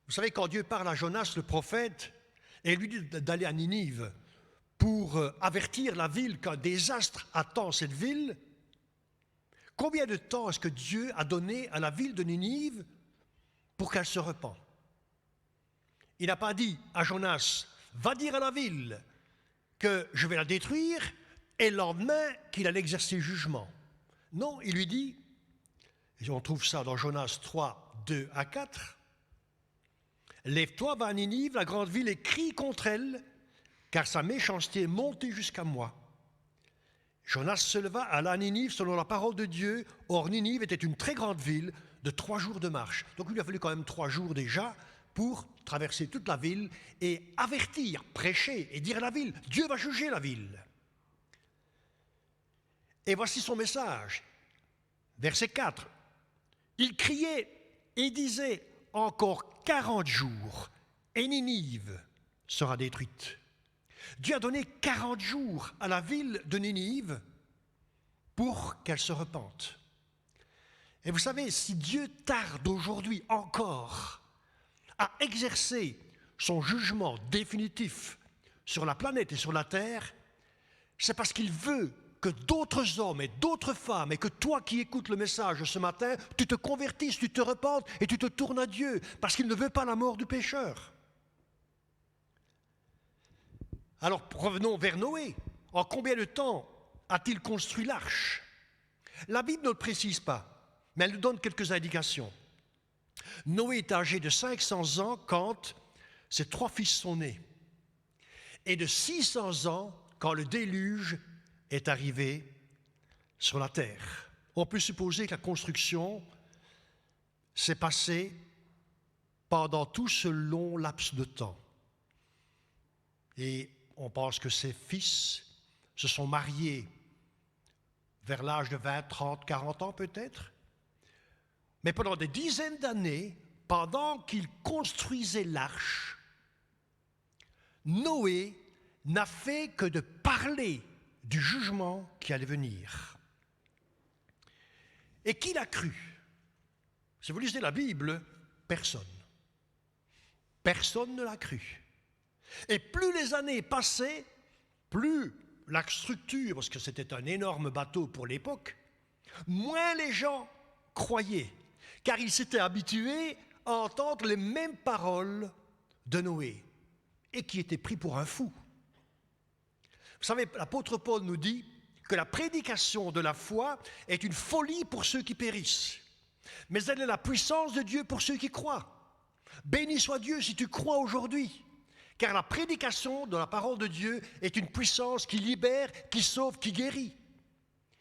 Vous savez, quand Dieu parle à Jonas, le prophète, et lui dit d'aller à Ninive pour avertir la ville qu'un désastre attend cette ville, combien de temps est-ce que Dieu a donné à la ville de Ninive pour qu'elle se repente? Il n'a pas dit à Jonas, va dire à la ville que je vais la détruire, et le lendemain qu'il allait exercer le jugement. Non, il lui dit, et on trouve ça dans Jonas 3, 2 à 4, lève-toi, va à Ninive, la grande ville, et crie contre elle, car sa méchanceté est montée jusqu'à moi. Jonas se leva, alla à Ninive selon la parole de Dieu. Or, Ninive était une très grande ville de 3 jours de marche. Donc, il lui a fallu quand même 3 jours déjà pour traverser toute la ville et avertir, prêcher et dire à la ville, Dieu va juger la ville. Et voici son message. Verset 4. Il criait et disait, encore 40 jours et Ninive sera détruite. Dieu a donné 40 jours à la ville de Ninive pour qu'elle se repente. Et vous savez, si Dieu tarde aujourd'hui encore à exercer son jugement définitif sur la planète et sur la terre, c'est parce qu'il veut que d'autres hommes et d'autres femmes, et que toi qui écoutes le message ce matin, tu te convertisses, tu te repentes et tu te tournes à Dieu, parce qu'il ne veut pas la mort du pécheur. Alors revenons vers Noé. En combien de temps a-t-il construit l'arche? La Bible ne le précise pas, mais elle nous donne quelques indications. Noé est âgé de 500 ans quand ses 3 fils sont nés, et de 600 ans quand le déluge est arrivé sur la terre. On peut supposer que la construction s'est passée pendant tout ce long laps de temps. Et on pense que ses fils se sont mariés vers l'âge de 20, 30, 40 ans peut-être. Mais pendant des dizaines d'années, pendant qu'il construisait l'arche, Noé n'a fait que de parler du jugement qui allait venir. Et qui l'a cru? Si vous lisez la Bible, personne. Personne ne l'a cru. Et plus les années passaient, plus la structure, parce que c'était un énorme bateau pour l'époque, moins les gens croyaient, car ils s'étaient habitués à entendre les mêmes paroles de Noé, et qui étaient pris pour un fou. Vous savez, l'apôtre Paul nous dit que la prédication de la foi est une folie pour ceux qui périssent, mais elle est la puissance de Dieu pour ceux qui croient. Béni soit Dieu si tu crois aujourd'hui, car la prédication de la parole de Dieu est une puissance qui libère, qui sauve, qui guérit,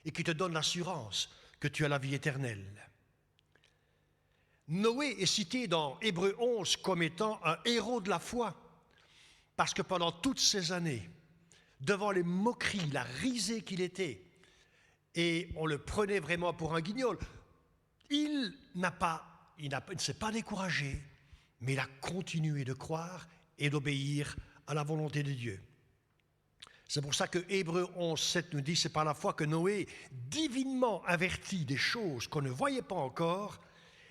et qui te donne l'assurance que tu as la vie éternelle. Noé est cité dans Hébreux 11 comme étant un héros de la foi, parce que pendant toutes ces années, devant les moqueries, la risée qu'il était, et on le prenait vraiment pour un guignol, il ne s'est pas découragé, mais il a continué de croire et d'obéir à la volonté de Dieu. C'est pour ça que Hébreux 11, 7 nous dit, c'est par la foi que Noé, divinement averti des choses qu'on ne voyait pas encore,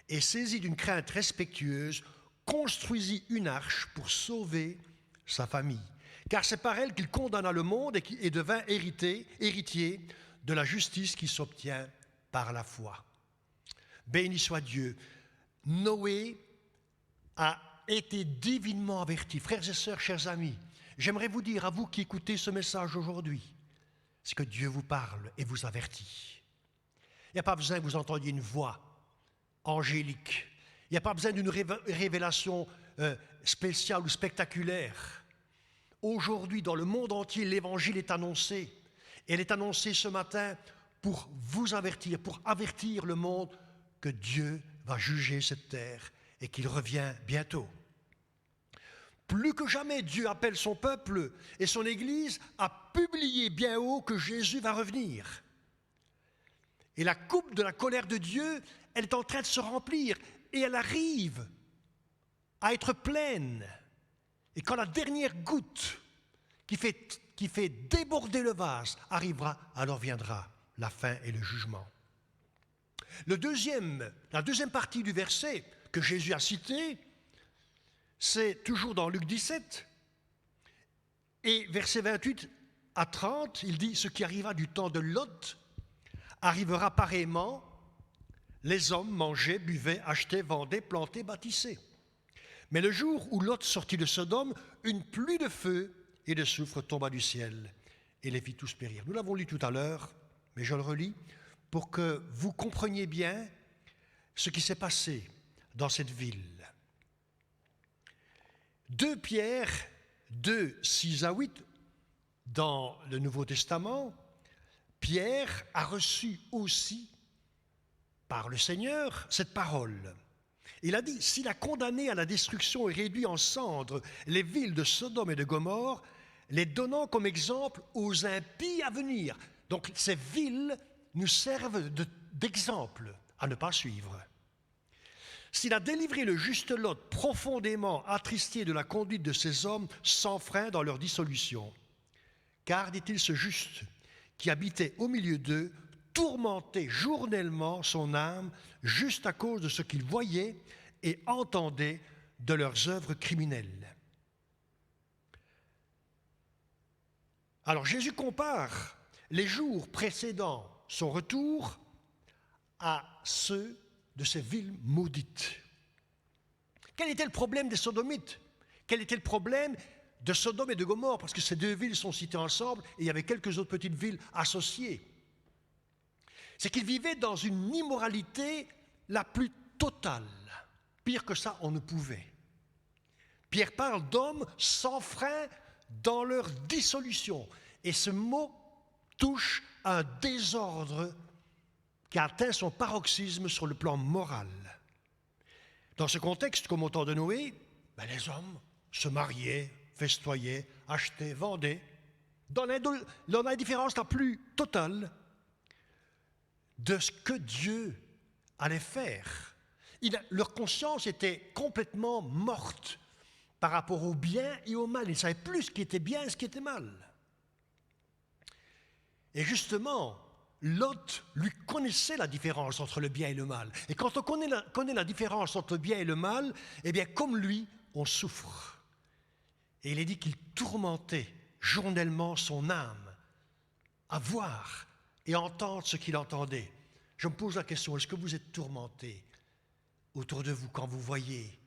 et saisi d'une crainte respectueuse, construisit une arche pour sauver sa famille. Car c'est par elle qu'il condamna le monde et devint héritier de la justice qui s'obtient par la foi. Béni soit Dieu. Noé a été divinement averti. Frères et sœurs, chers amis, j'aimerais vous dire à vous qui écoutez ce message aujourd'hui, c'est que Dieu vous parle et vous avertit. Il n'y a pas besoin que vous entendiez une voix angélique. Il n'y a pas besoin d'une révélation spéciale ou spectaculaire. Aujourd'hui, dans le monde entier, l'Évangile est annoncé. Et elle est annoncée ce matin pour vous avertir, pour avertir le monde que Dieu va juger cette terre et qu'il revient bientôt. Plus que jamais, Dieu appelle son peuple et son Église à publier bien haut que Jésus va revenir. Et la coupe de la colère de Dieu, elle est en train de se remplir. Et elle arrive à être pleine. Et quand la dernière goutte qui fait déborder le vase arrivera, alors viendra la fin et le jugement. La deuxième partie du verset que Jésus a cité, c'est toujours dans Luc 17. Et versets 28 à 30, il dit « Ce qui arriva du temps de Lot arrivera pareillement. Les hommes mangeaient, buvaient, achetaient, vendaient, plantaient, bâtissaient. Mais le jour où Lot sortit de Sodome, une pluie de feu et de soufre tomba du ciel et les fit tous périr. » Nous l'avons lu tout à l'heure, mais je le relis pour que vous compreniez bien ce qui s'est passé dans cette ville. 2 Pierre 2, 6 à 8, dans le Nouveau Testament, Pierre a reçu aussi par le Seigneur cette parole. Il a dit, s'il a condamné à la destruction et réduit en cendres les villes de Sodome et de Gomorrhe, les donnant comme exemple aux impies à venir. Donc ces villes nous servent d'exemple à ne pas suivre. S'il a délivré le juste Lot profondément attristé de la conduite de ces hommes sans frein dans leur dissolution. Car, dit-il, ce juste qui habitait au milieu d'eux, tourmentait journellement son âme juste à cause de ce qu'il voyait et entendait de leurs œuvres criminelles. Alors Jésus compare les jours précédant son retour à ceux de ces villes maudites. Quel était le problème des Sodomites? Quel était le problème de Sodome et de Gomorrhe? Parce que ces 2 villes sont citées ensemble et il y avait quelques autres petites villes associées. C'est qu'ils vivaient dans une immoralité la plus totale. Pire que ça, on ne pouvait. Pierre parle d'hommes sans frein dans leur dissolution. Et ce mot touche à un désordre qui a atteint son paroxysme sur le plan moral. Dans ce contexte, comme au temps de Noé, les hommes se mariaient, festoyaient, achetaient, vendaient, dans l'indifférence la plus totale de ce que Dieu allait faire. Leur conscience était complètement morte par rapport au bien et au mal. Ils ne savaient plus ce qui était bien et ce qui était mal. Et justement, Lot, lui, connaissait la différence entre le bien et le mal. Et quand on connaît la différence entre le bien et le mal, eh bien, comme lui, on souffre. Et il est dit qu'il tourmentait journellement son âme à voir et entendre ce qu'il entendait. Je me pose la question, est-ce que vous êtes tourmenté autour de vous quand vous voyez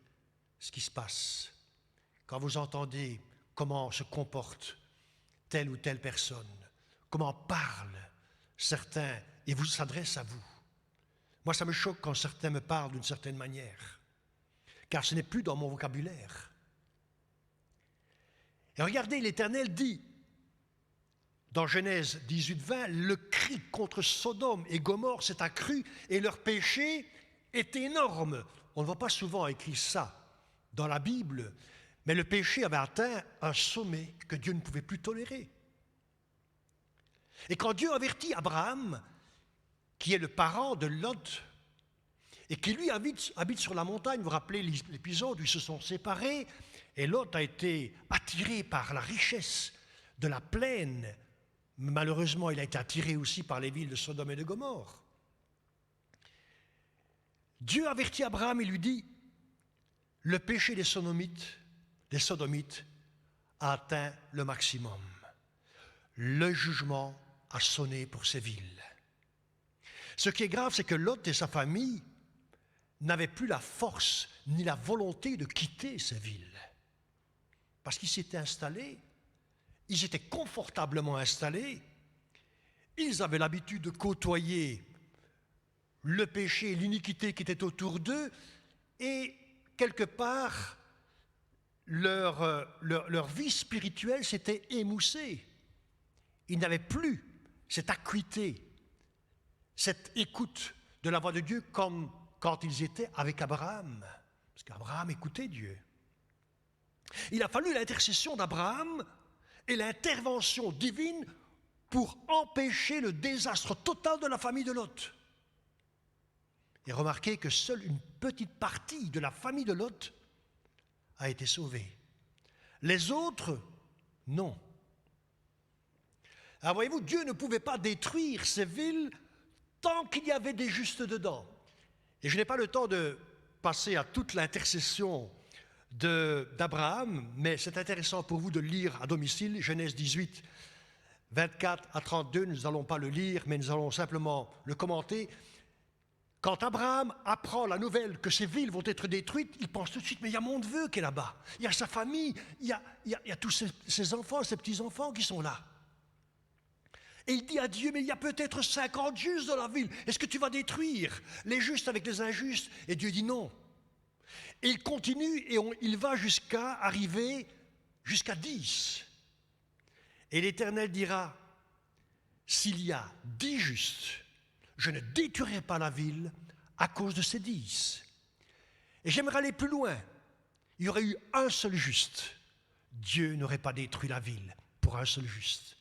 ce qui se passe, quand vous entendez comment se comporte telle ou telle personne, comment parlent certains et vous s'adressent à vous? Moi, ça me choque quand certains me parlent d'une certaine manière, car ce n'est plus dans mon vocabulaire. Et regardez, l'Éternel dit, dans Genèse 18-20, le cri contre Sodome et Gomorrhe s'est accru et leur péché est énorme. On ne voit pas souvent écrit ça dans la Bible, mais le péché avait atteint un sommet que Dieu ne pouvait plus tolérer. Et quand Dieu avertit Abraham, qui est le parent de Lot, et qui lui habite sur la montagne, vous vous rappelez l'épisode où ils se sont séparés, et Lot a été attiré par la richesse de la plaine. Malheureusement, il a été attiré aussi par les villes de Sodome et de Gomorrhe. Dieu avertit Abraham et lui dit, le péché des Sodomites a atteint le maximum. Le jugement a sonné pour ces villes. Ce qui est grave, c'est que Lot et sa famille n'avaient plus la force ni la volonté de quitter ces villes. Parce qu'ils s'étaient installés, ils étaient confortablement installés, ils avaient l'habitude de côtoyer le péché et l'iniquité qui étaient autour d'eux, et quelque part, leur vie spirituelle s'était émoussée. Ils n'avaient plus cette acuité, cette écoute de la voix de Dieu comme quand ils étaient avec Abraham. Parce qu'Abraham écoutait Dieu. Il a fallu l'intercession d'Abraham et l'intervention divine pour empêcher le désastre total de la famille de Lot. Et remarquez que seule une petite partie de la famille de Lot a été sauvée. Les autres, non. Alors voyez-vous, Dieu ne pouvait pas détruire ces villes tant qu'il y avait des justes dedans. Et je n'ai pas le temps de passer à toute l'intercession d'Abraham, mais c'est intéressant pour vous de le lire à domicile, Genèse 18, 24 à 32, nous n'allons pas le lire, mais nous allons simplement le commenter. Quand Abraham apprend la nouvelle que ces villes vont être détruites, il pense tout de suite, mais il y a mon neveu qui est là-bas, il y a sa famille, il y a tous ses enfants, ses petits-enfants qui sont là. Et il dit à Dieu, mais il y a peut-être 50 justes dans la ville, est-ce que tu vas détruire les justes avec les injustes? Et Dieu dit non. Et il continue et il va jusqu'à arriver jusqu'à 10. Et l'Éternel dira, s'il y a 10 justes, je ne détruirai pas la ville à cause de ces 10. Et j'aimerais aller plus loin. Il y aurait eu un seul juste. Dieu n'aurait pas détruit la ville pour un seul juste.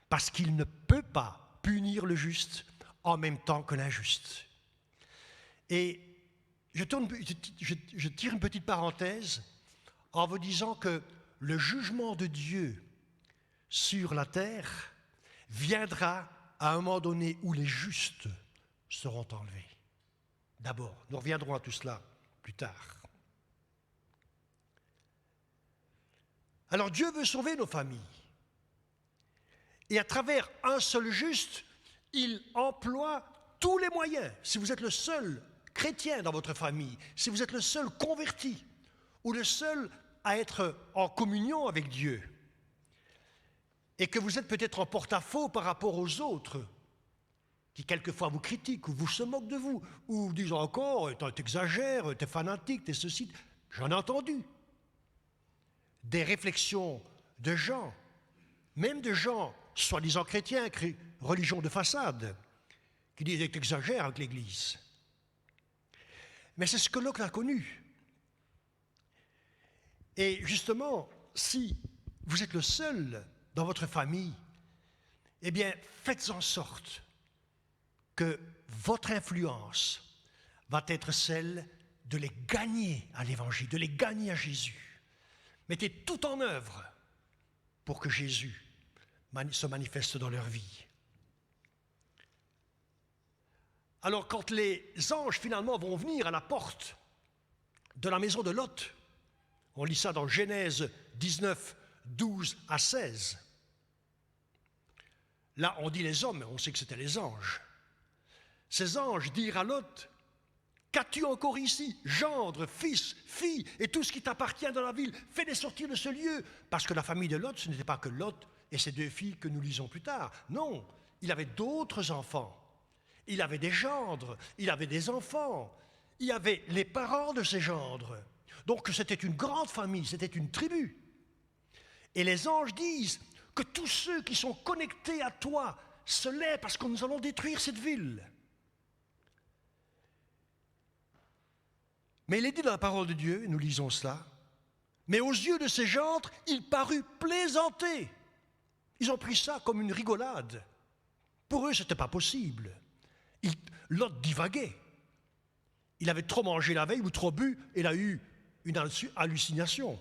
Parce qu'il ne peut pas punir le juste en même temps que l'injuste. Et je tire une petite parenthèse en vous disant que le jugement de Dieu sur la terre viendra à un moment donné où les justes seront enlevés. D'abord, nous reviendrons à tout cela plus tard. Alors Dieu veut sauver nos familles. Et à travers un seul juste, il emploie tous les moyens. Si vous êtes le seul chrétien dans votre famille, si vous êtes le seul converti, ou le seul à être en communion avec Dieu, et que vous êtes peut-être en porte-à-faux par rapport aux autres, qui quelquefois vous critiquent, ou vous se moquent de vous, ou disent encore, t'exagères, t'es fanatique, t'es ceci. J'en ai entendu des réflexions de gens, même de gens soi-disant chrétiens, religion de façade, qui disent que t'exagères avec l'Église. Mais c'est ce que Lot a connu. Et justement, si vous êtes le seul dans votre famille, eh bien, faites en sorte que votre influence va être celle de les gagner à l'Évangile, de les gagner à Jésus. Mettez tout en œuvre pour que Jésus se manifeste dans leur vie. Alors, quand les anges finalement vont venir à la porte de la maison de Lot, on lit ça dans Genèse 19, 12 à 16. Là, on dit les hommes, mais on sait que c'était les anges. Ces anges dirent à Lot, qu'as-tu encore ici, gendre, fils, fille, et tout ce qui t'appartient dans la ville, fais-les sortir de ce lieu. Parce que la famille de Lot, ce n'était pas que Lot et ses 2 filles que nous lisons plus tard. Non, il avait d'autres enfants. Il avait des gendres, il avait des enfants, il y avait les parents de ces gendres. Donc c'était une grande famille, c'était une tribu. Et les anges disent que tous ceux qui sont connectés à toi se lèvent parce que nous allons détruire cette ville. Mais il est dit dans la parole de Dieu, et nous lisons cela, mais aux yeux de ces gendres, il parut plaisanter. Ils ont pris ça comme une rigolade. Pour eux, ce n'était pas possible. Lot divaguait. Il avait trop mangé la veille ou trop bu, et il a eu une hallucination.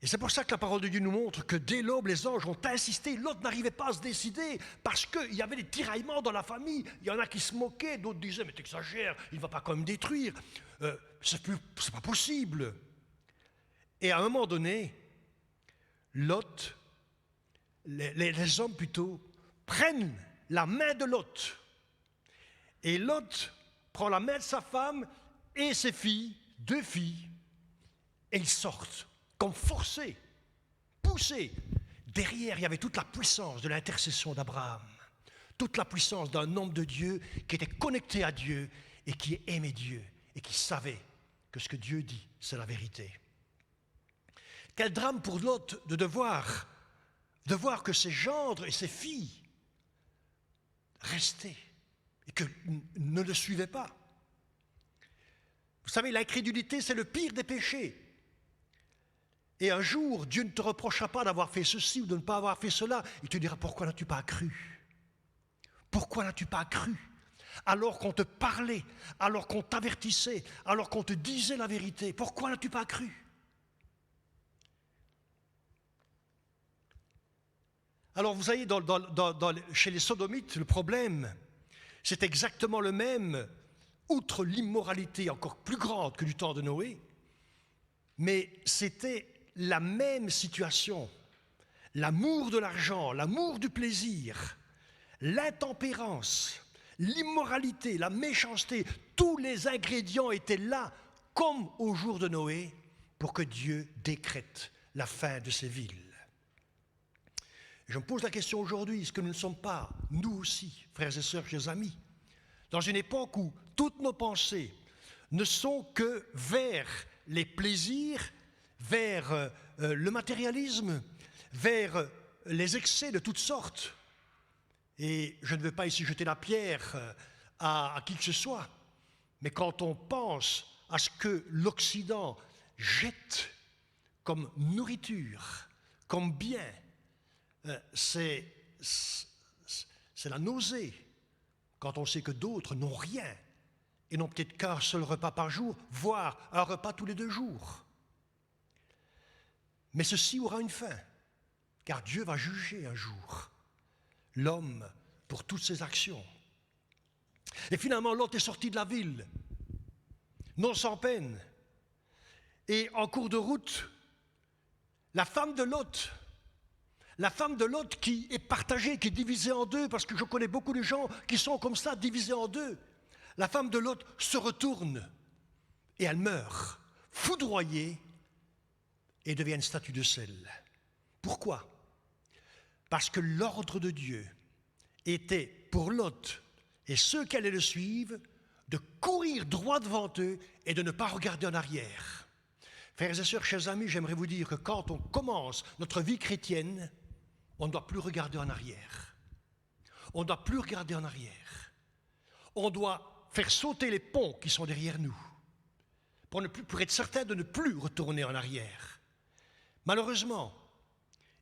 Et c'est pour ça que la parole de Dieu nous montre que dès l'aube, les anges ont insisté. Lot n'arrivait pas à se décider parce qu'il y avait des tiraillements dans la famille. Il y en a qui se moquaient, d'autres disaient « mais t'exagères, il ne va pas quand même détruire. C'est pas possible. » Et à un moment donné, Lot, les hommes plutôt, prennent la main de Lot. Et Lot prend la main de sa femme et ses filles, 2 filles, et ils sortent, comme forcés, poussés. Derrière, il y avait toute la puissance de l'intercession d'Abraham, toute la puissance d'un homme de Dieu qui était connecté à Dieu et qui aimait Dieu et qui savait que ce que Dieu dit, c'est la vérité. Quel drame pour Lot de voir que ses gendres et ses filles restaient et que ne le suivaient pas. Vous savez, l'incrédulité, c'est le pire des péchés. Et un jour, Dieu ne te reprochera pas d'avoir fait ceci ou de ne pas avoir fait cela. Il te dira, pourquoi n'as-tu pas cru? Pourquoi n'as-tu pas cru? alors qu'on te parlait, alors qu'on t'avertissait, alors qu'on te disait la vérité. Pourquoi n'as-tu pas cru? Alors vous voyez, chez les Sodomites, le problème, c'est exactement le même, outre l'immoralité encore plus grande que du temps de Noé, mais c'était la même situation. L'amour de l'argent, l'amour du plaisir, l'intempérance, l'immoralité, la méchanceté, tous les ingrédients étaient là, comme au jour de Noé, pour que Dieu décrète la fin de ces villes. Je me pose la question aujourd'hui, est-ce que nous ne sommes pas, nous aussi, frères et sœurs, chers amis, dans une époque où toutes nos pensées ne sont que vers les plaisirs, vers le matérialisme, vers les excès de toutes sortes. Et je ne veux pas ici jeter la pierre à qui que ce soit, mais quand on pense à ce que l'Occident jette comme nourriture, comme bien, c'est la nausée quand on sait que d'autres n'ont rien et n'ont peut-être qu'un seul repas par jour, voire un repas tous les 2 jours. Mais ceci aura une fin, car Dieu va juger un jour l'homme pour toutes ses actions. Et finalement, Lot est sorti de la ville, non sans peine. Et en cours de route, la femme de Lot qui est partagée, qui est divisée en deux, parce que je connais beaucoup de gens qui sont comme ça, divisés en deux. La femme de Lot se retourne et elle meurt, foudroyée, et devient une statue de sel. Pourquoi? Parce que l'ordre de Dieu était pour Lot et ceux qui allaient le suivre de courir droit devant eux et de ne pas regarder en arrière. Frères et sœurs, chers amis, j'aimerais vous dire que quand on commence notre vie chrétienne, on ne doit plus regarder en arrière. On ne doit plus regarder en arrière. On doit faire sauter les ponts qui sont derrière nous pour être certain de ne plus retourner en arrière. Malheureusement,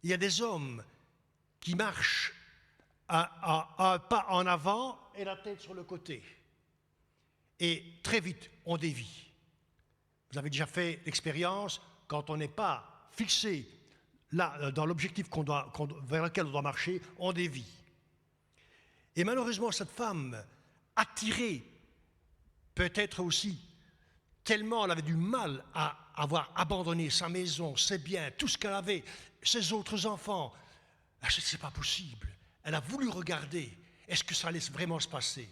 il y a des hommes qui marchent un pas en avant et la tête sur le côté. Et très vite, on dévie. Vous avez déjà fait l'expérience, quand on n'est pas fixé là, dans l'objectif vers lequel on doit marcher, on dévie. Et malheureusement, cette femme, attirée, peut-être aussi, tellement elle avait du mal à avoir abandonné sa maison, ses biens, tout ce qu'elle avait, ses autres enfants, c'est pas possible. Elle a voulu regarder, est-ce que ça allait vraiment se passer?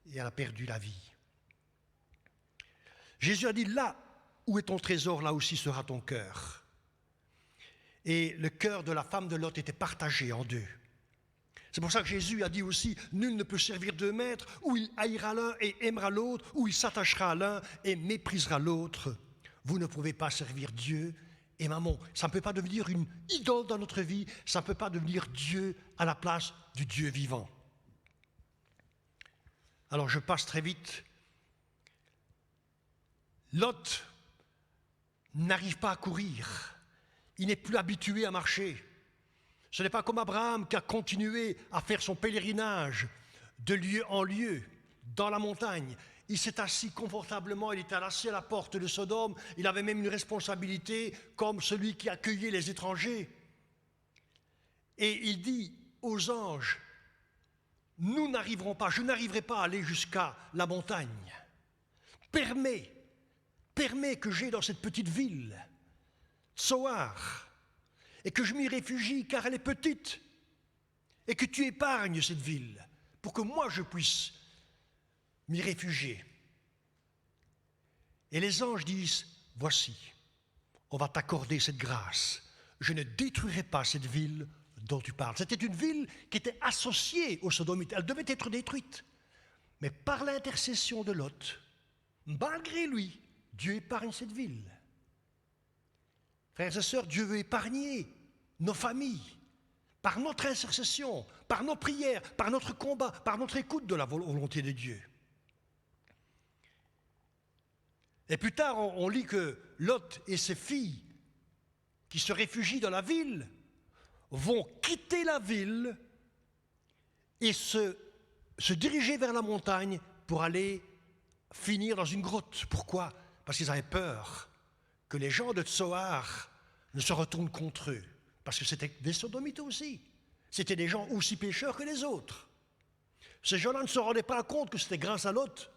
Et elle a perdu la vie. Jésus a dit, là où est ton trésor, là aussi sera ton cœur. Et le cœur de la femme de Lot était partagé en deux. C'est pour ça que Jésus a dit aussi, nul ne peut servir 2 maîtres, où il haïra l'un et aimera l'autre, où il s'attachera à l'un et méprisera l'autre. Vous ne pouvez pas servir Dieu et mammon. Ça ne peut pas devenir une idole dans notre vie, ça ne peut pas devenir Dieu à la place du Dieu vivant. Alors je passe très vite. Lot n'arrive pas à courir. Il n'est plus habitué à marcher. Ce n'est pas comme Abraham qui a continué à faire son pèlerinage de lieu en lieu, dans la montagne. Il s'est assis confortablement, il était assis à la porte de Sodome, il avait même une responsabilité comme celui qui accueillait les étrangers. Et il dit aux anges, nous n'arriverons pas, je n'arriverai pas à aller jusqu'à la montagne. Permets que j'aie dans cette petite ville, Tsoar, et que je m'y réfugie car elle est petite, et que tu épargnes cette ville pour que moi je puisse m'y réfugier. Et les anges disent, voici, on va t'accorder cette grâce, je ne détruirai pas cette ville dont tu parles. C'était une ville qui était associée aux Sodomites, elle devait être détruite, mais par l'intercession de Lot, malgré lui, Dieu épargne cette ville. Frères et sœurs, Dieu veut épargner nos familles par notre intercession, par nos prières, par notre combat, par notre écoute de la volonté de Dieu. Et plus tard, on lit que Lot et ses filles qui se réfugient dans la ville vont quitter la ville et se se diriger vers la montagne pour aller finir dans une grotte. Pourquoi? Parce qu'ils avaient peur que les gens de Tsoar ne se retournent contre eux. Parce que c'était des sodomites aussi. C'était des gens aussi pécheurs que les autres. Ces gens-là ne se rendaient pas compte que c'était grâce à Lot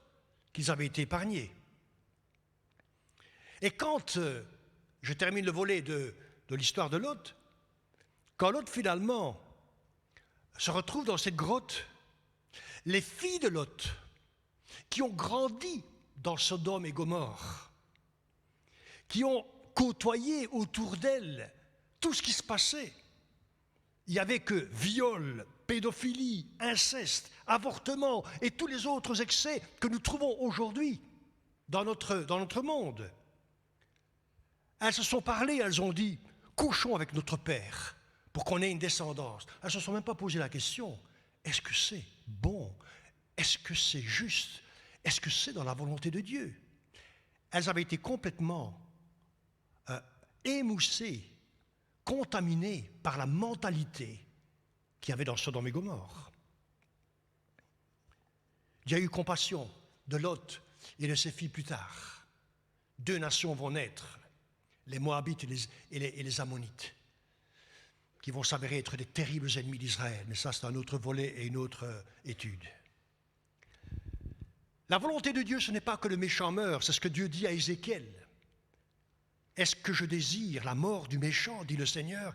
qu'ils avaient été épargnés. Et quand je termine le volet de l'histoire de Lot, quand Lot finalement se retrouve dans cette grotte, les filles de Lot, qui ont grandi dans Sodome et Gomorrhe, qui ont côtoyé autour d'elles tout ce qui se passait, il n'y avait que viol, pédophilie, inceste, avortement et tous les autres excès que nous trouvons aujourd'hui dans notre monde. Elles se sont parlé, elles ont dit « couchons avec notre père pour qu'on ait une descendance ». Elles ne se sont même pas posé la question « est-ce que c'est bon? Est-ce que c'est juste? Est-ce que c'est dans la volonté de Dieu ?» Elles avaient été complètement émoussées, contaminées par la mentalité qu'il y avait dans Sodome et Gomorrhe. Dieu a eu compassion de Lot et de ses filles plus tard. 2 nations vont naître, les Moabites et les Ammonites, qui vont s'avérer être des terribles ennemis d'Israël. Mais ça, c'est un autre volet et une autre étude. La volonté de Dieu, ce n'est pas que le méchant meure, c'est ce que Dieu dit à Ézéchiel. « Est-ce que je désire la mort du méchant, dit le Seigneur.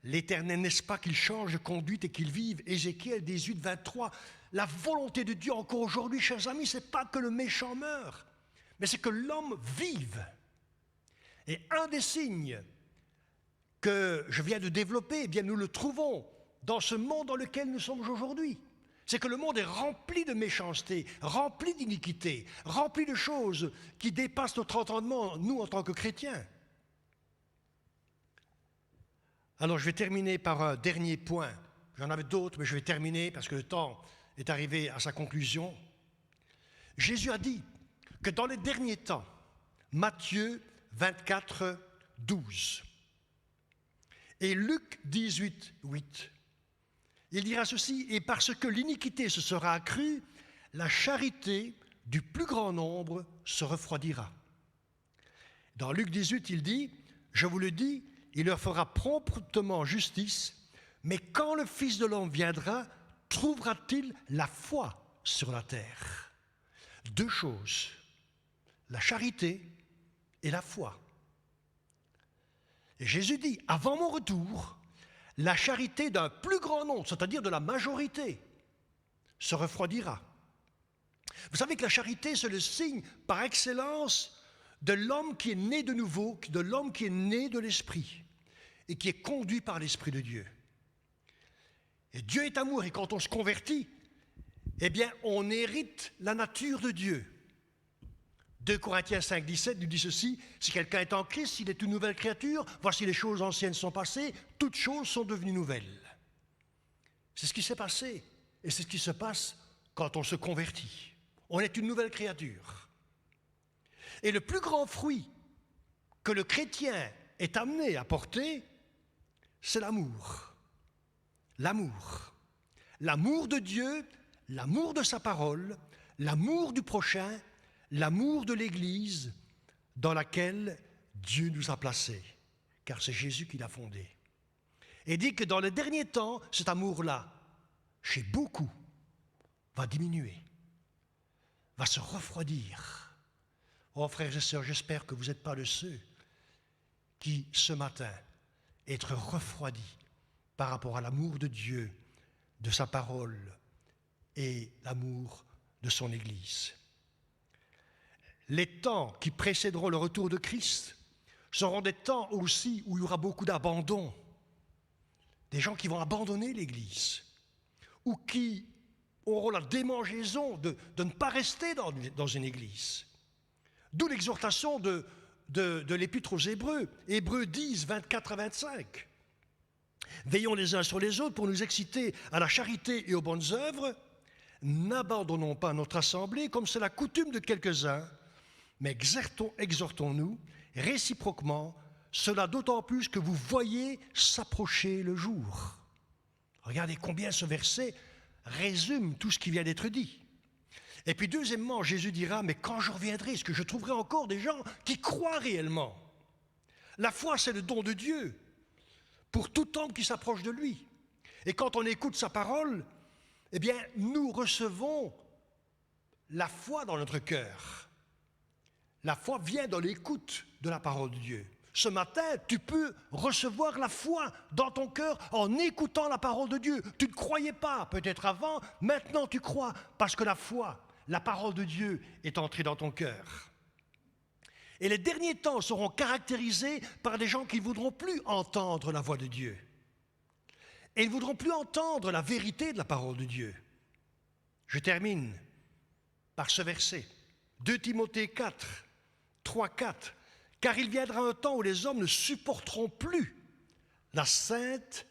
L'Éternel, n'est-ce pas qu'il change de conduite et qu'il vive ?» Ézéchiel 18, 23. La volonté de Dieu encore aujourd'hui, chers amis, ce n'est pas que le méchant meure, mais c'est que l'homme vive. Et un des signes que je viens de développer, eh bien, nous le trouvons dans ce monde dans lequel nous sommes aujourd'hui. C'est que le monde est rempli de méchanceté, rempli d'iniquité, rempli de choses qui dépassent notre entendement, nous, en tant que chrétiens. Alors, je vais terminer par un dernier point. J'en avais d'autres, mais je vais terminer parce que le temps est arrivé à sa conclusion. Jésus a dit que dans les derniers temps, Matthieu 24, 12 et Luc 18, 8, il dira ceci: « Et parce que l'iniquité se sera accrue, la charité du plus grand nombre se refroidira. » Dans Luc 18, il dit « Je vous le dis, il leur fera promptement justice, mais quand le Fils de l'homme viendra, trouvera-t-il la foi sur la terre ?» 2 choses, la charité et la foi. Et Jésus dit, avant mon retour, la charité d'un plus grand nombre, c'est-à-dire de la majorité, se refroidira. Vous savez que la charité, c'est le signe par excellence de l'homme qui est né de nouveau, de l'homme qui est né de l'Esprit et qui est conduit par l'Esprit de Dieu. Et Dieu est amour, et quand on se convertit, eh bien, on hérite la nature de Dieu. 2 Corinthiens 5, 17 nous dit ceci: « Si quelqu'un est en Christ, il est une nouvelle créature. Voici les choses anciennes sont passées, toutes choses sont devenues nouvelles. » C'est ce qui s'est passé, et c'est ce qui se passe quand on se convertit. On est une nouvelle créature. Et le plus grand fruit que le chrétien est amené à porter, c'est l'amour. L'amour. L'amour de Dieu, l'amour de sa parole, l'amour du prochain, l'amour de l'Église dans laquelle Dieu nous a placés, car c'est Jésus qui l'a fondée. Et dit que dans les derniers temps, cet amour-là, chez beaucoup, va diminuer, va se refroidir. Oh frères et sœurs, j'espère que vous n'êtes pas de ceux qui, ce matin, être refroidis par rapport à l'amour de Dieu, de sa parole et l'amour de son Église. Les temps qui précéderont le retour de Christ seront des temps aussi où il y aura beaucoup d'abandon. Des gens qui vont abandonner l'Église ou qui auront la démangeaison de ne pas rester dans une Église. D'où l'exhortation de l'Épître aux Hébreux, Hébreux 10, 24 à 25. Veillons les uns sur les autres pour nous exciter à la charité et aux bonnes œuvres. N'abandonnons pas notre assemblée comme c'est la coutume de quelques-uns, mais exhortons-nous réciproquement, cela d'autant plus que vous voyez s'approcher le jour. Regardez combien ce verset résume tout ce qui vient d'être dit. Et puis deuxièmement, Jésus dira, mais quand je reviendrai, est-ce que je trouverai encore des gens qui croient réellement? La foi, c'est le don de Dieu pour tout homme qui s'approche de lui. Et quand on écoute sa parole, eh bien, nous recevons la foi dans notre cœur. La foi vient dans l'écoute de la parole de Dieu. Ce matin, tu peux recevoir la foi dans ton cœur en écoutant la parole de Dieu. Tu ne croyais pas peut-être avant, maintenant tu crois parce que la foi, la parole de Dieu est entrée dans ton cœur. Et les derniers temps seront caractérisés par des gens qui ne voudront plus entendre la voix de Dieu. Et ils ne voudront plus entendre la vérité de la parole de Dieu. Je termine par ce verset. 2 Timothée 4, 3, 4. Car il viendra un temps où les hommes ne supporteront plus la sainte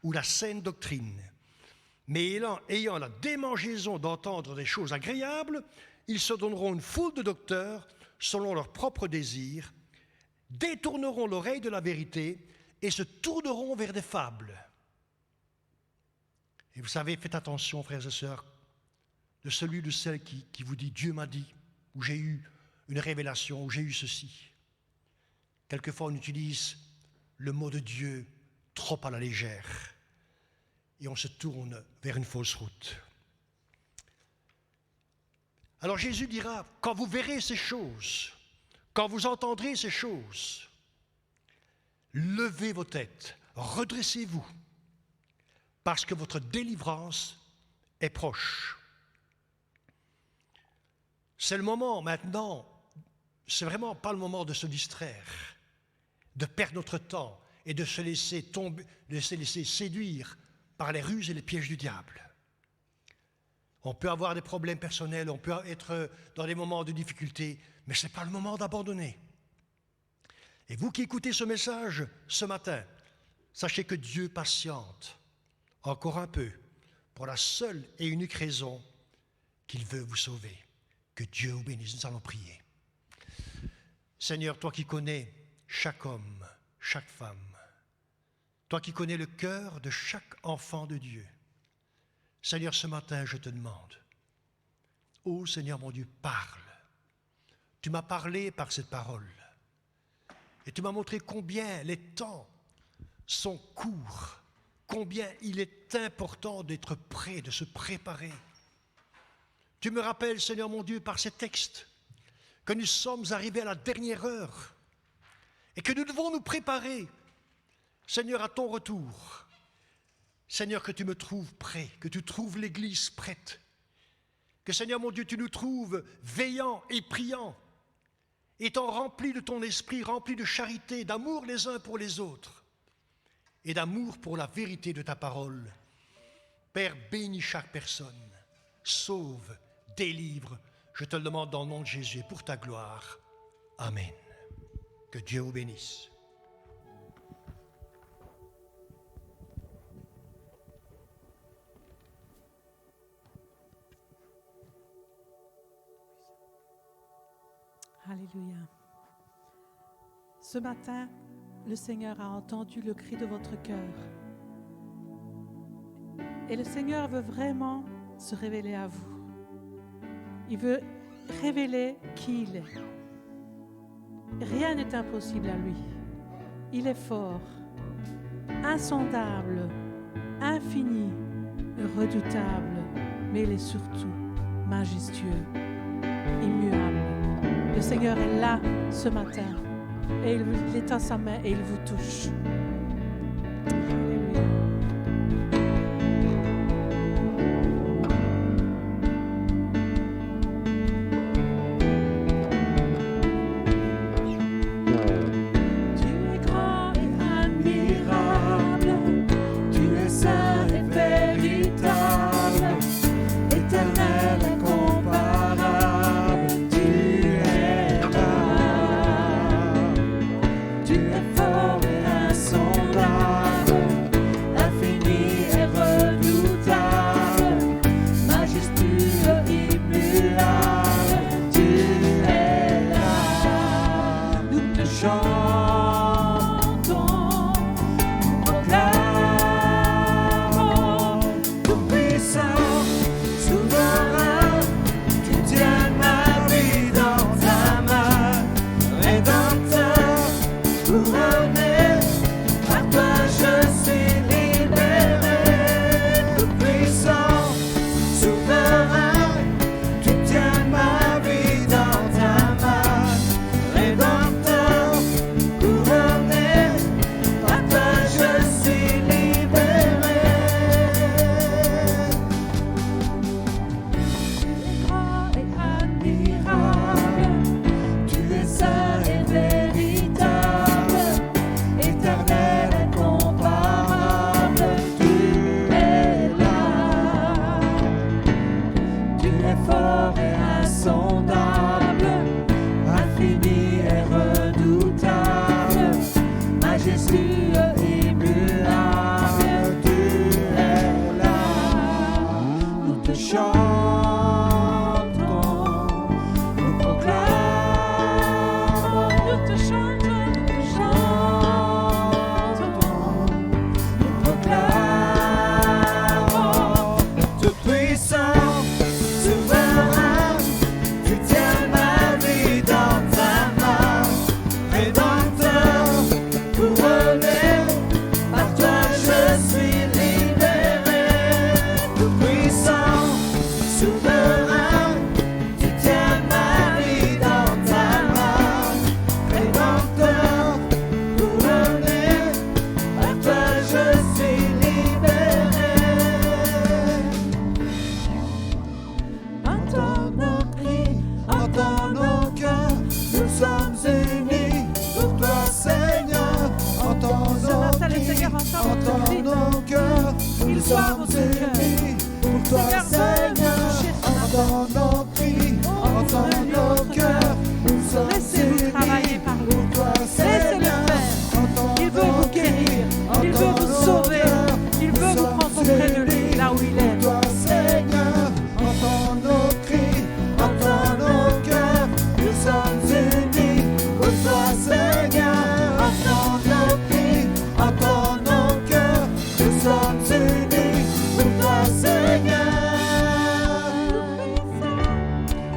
ou la saine doctrine. Mais ayant la démangeaison d'entendre des choses agréables, ils se donneront une foule de docteurs selon leurs propres désirs, détourneront l'oreille de la vérité et se tourneront vers des fables. Et vous savez, faites attention, frères et sœurs, de celui ou de celle qui vous dit « Dieu m'a dit » ou « J'ai eu une révélation » ou « J'ai eu ceci ». Quelquefois, on utilise le mot de Dieu trop à la légère et on se tourne vers une fausse route. Alors Jésus dira, quand vous verrez ces choses, quand vous entendrez ces choses, levez vos têtes, redressez-vous, parce que votre délivrance est proche. C'est le moment maintenant, c'est vraiment pas le moment de se distraire, de perdre notre temps et de se laisser tomber, de se laisser séduire par les ruses et les pièges du diable. On peut avoir des problèmes personnels, on peut être dans des moments de difficulté, mais ce n'est pas le moment d'abandonner. Et vous qui écoutez ce message ce matin, sachez que Dieu patiente encore un peu pour la seule et unique raison qu'il veut vous sauver. Que Dieu vous bénisse. Nous allons prier. Seigneur, toi qui connais chaque homme, chaque femme, toi qui connais le cœur de chaque enfant de Dieu, Seigneur, ce matin, je te demande, ô Seigneur mon Dieu, parle. Tu m'as parlé par cette parole et tu m'as montré combien les temps sont courts, combien il est important d'être prêt, de se préparer. Tu me rappelles, Seigneur mon Dieu, par ces textes, que nous sommes arrivés à la dernière heure et que nous devons nous préparer, Seigneur, à ton retour. Seigneur, que tu me trouves prêt, que tu trouves l'Église prête, que Seigneur mon Dieu, tu nous trouves veillants et priants, étant remplis de ton esprit, remplis de charité, d'amour les uns pour les autres et d'amour pour la vérité de ta parole. Père, bénis chaque personne, sauve, délivre, je te le demande dans le nom de Jésus et pour ta gloire. Amen. Que Dieu vous bénisse. Alléluia. Ce matin, le Seigneur a entendu le cri de votre cœur. Et le Seigneur veut vraiment se révéler à vous. Il veut révéler qui il est. Rien n'est impossible à lui. Il est fort, insondable, infini, redoutable, mais il est surtout majestueux, immuable. Le Seigneur est là ce matin et il étend sa main et il vous touche. Alléluia. Tu es grand et admirable, tu es saint et véritable, éternel et incomparable, tu es là. Tu es fort et insondable, te chantons, nous proclamons, Nous te chantons, nous te chantons. nous proclamons, tout puissant, souverain, tu tiens ma vie dans ta main, rédempteur, couronné, par toi je suis libéré, tout puissant, souverain, tu tiens ma vie dans ta main, rédempteur, couronné, par toi je suis libéré. Entends nos cris, entends nos cœurs, nous sommes unis pour toi Seigneur. Entends Ce nos matin, le cris, Seigneur entend notre entends cri. nos cœurs, Il nous voit sommes votre cœur. unis pour toi Seigneur, veut Seigneur. nous toucher ce matin. Entends nos cris, entends Ouvre-lui nos votre cœurs, cœur. nous sommes Laissez-vous unis travailler par lui. pour toi Laissez-le Seigneur. faire. Entends Il veut nos vous cris, guérir. Il veut entends vous nos sauver. cœurs, Il nous veut vous sommes prendre auprès de lui, unis là où il est. pour toi Seigneur. Entends nos cris, entends nos cœurs, nous sommes unis pour toi Seigneur. Entends nos cris, entends nos cœurs, nous sommes unis pour toi Seigneur.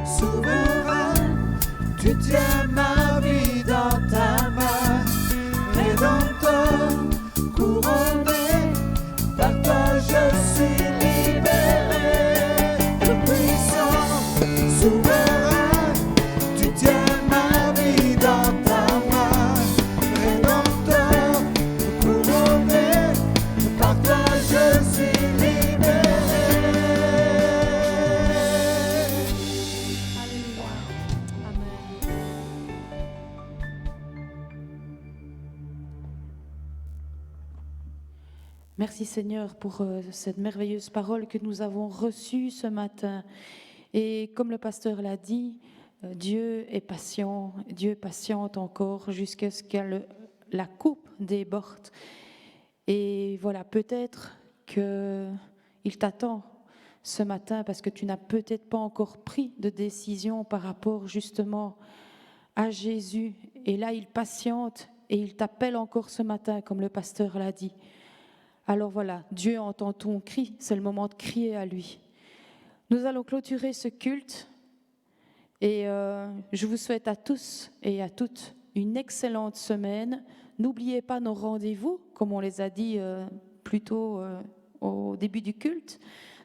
Souverain, tu tiens ma vie dans ta main, rédempteur, couronné, par toi je suis libéré, tout puissant, souverain, tu tiens ma vie dans ta main, rédempteur, couronné, par toi je suis libéré. Alléluia. Amen. Merci Seigneur pour cette merveilleuse parole que nous avons reçue ce matin. Et comme le pasteur l'a dit, Dieu est patient, Dieu patiente encore jusqu'à ce que la coupe déborde. Et voilà, peut-être qu'il t'attend ce matin parce que tu n'as peut-être pas encore pris de décision par rapport justement à Jésus. Et là, il patiente et il t'appelle encore ce matin, comme le pasteur l'a dit. Alors voilà, Dieu entend ton cri, c'est le moment de crier à lui. Nous allons clôturer ce culte et je vous souhaite à tous et à toutes une excellente semaine. N'oubliez pas nos rendez-vous, comme on les a dit plus tôt au début du culte.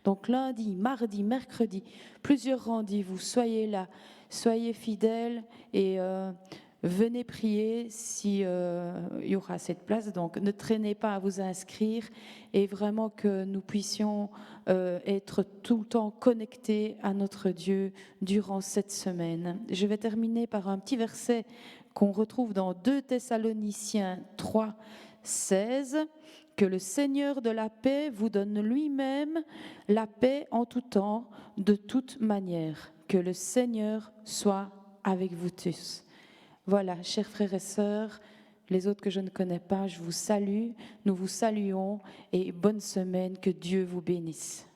Donc lundi, mardi, mercredi, plusieurs rendez-vous. Soyez là, soyez fidèles et venez prier si il y aura cette place. Donc ne traînez pas à vous inscrire et vraiment que nous puissions être tout le temps connectés à notre Dieu durant cette semaine. Je vais terminer par un petit verset qu'on retrouve dans 2 Thessaloniciens 3, 16. Que le Seigneur de la paix vous donne lui-même la paix en tout temps, de toute manière. Que le Seigneur soit avec vous tous. Voilà, chers frères et sœurs, les autres que je ne connais pas, je vous salue, nous vous saluons et bonne semaine, que Dieu vous bénisse.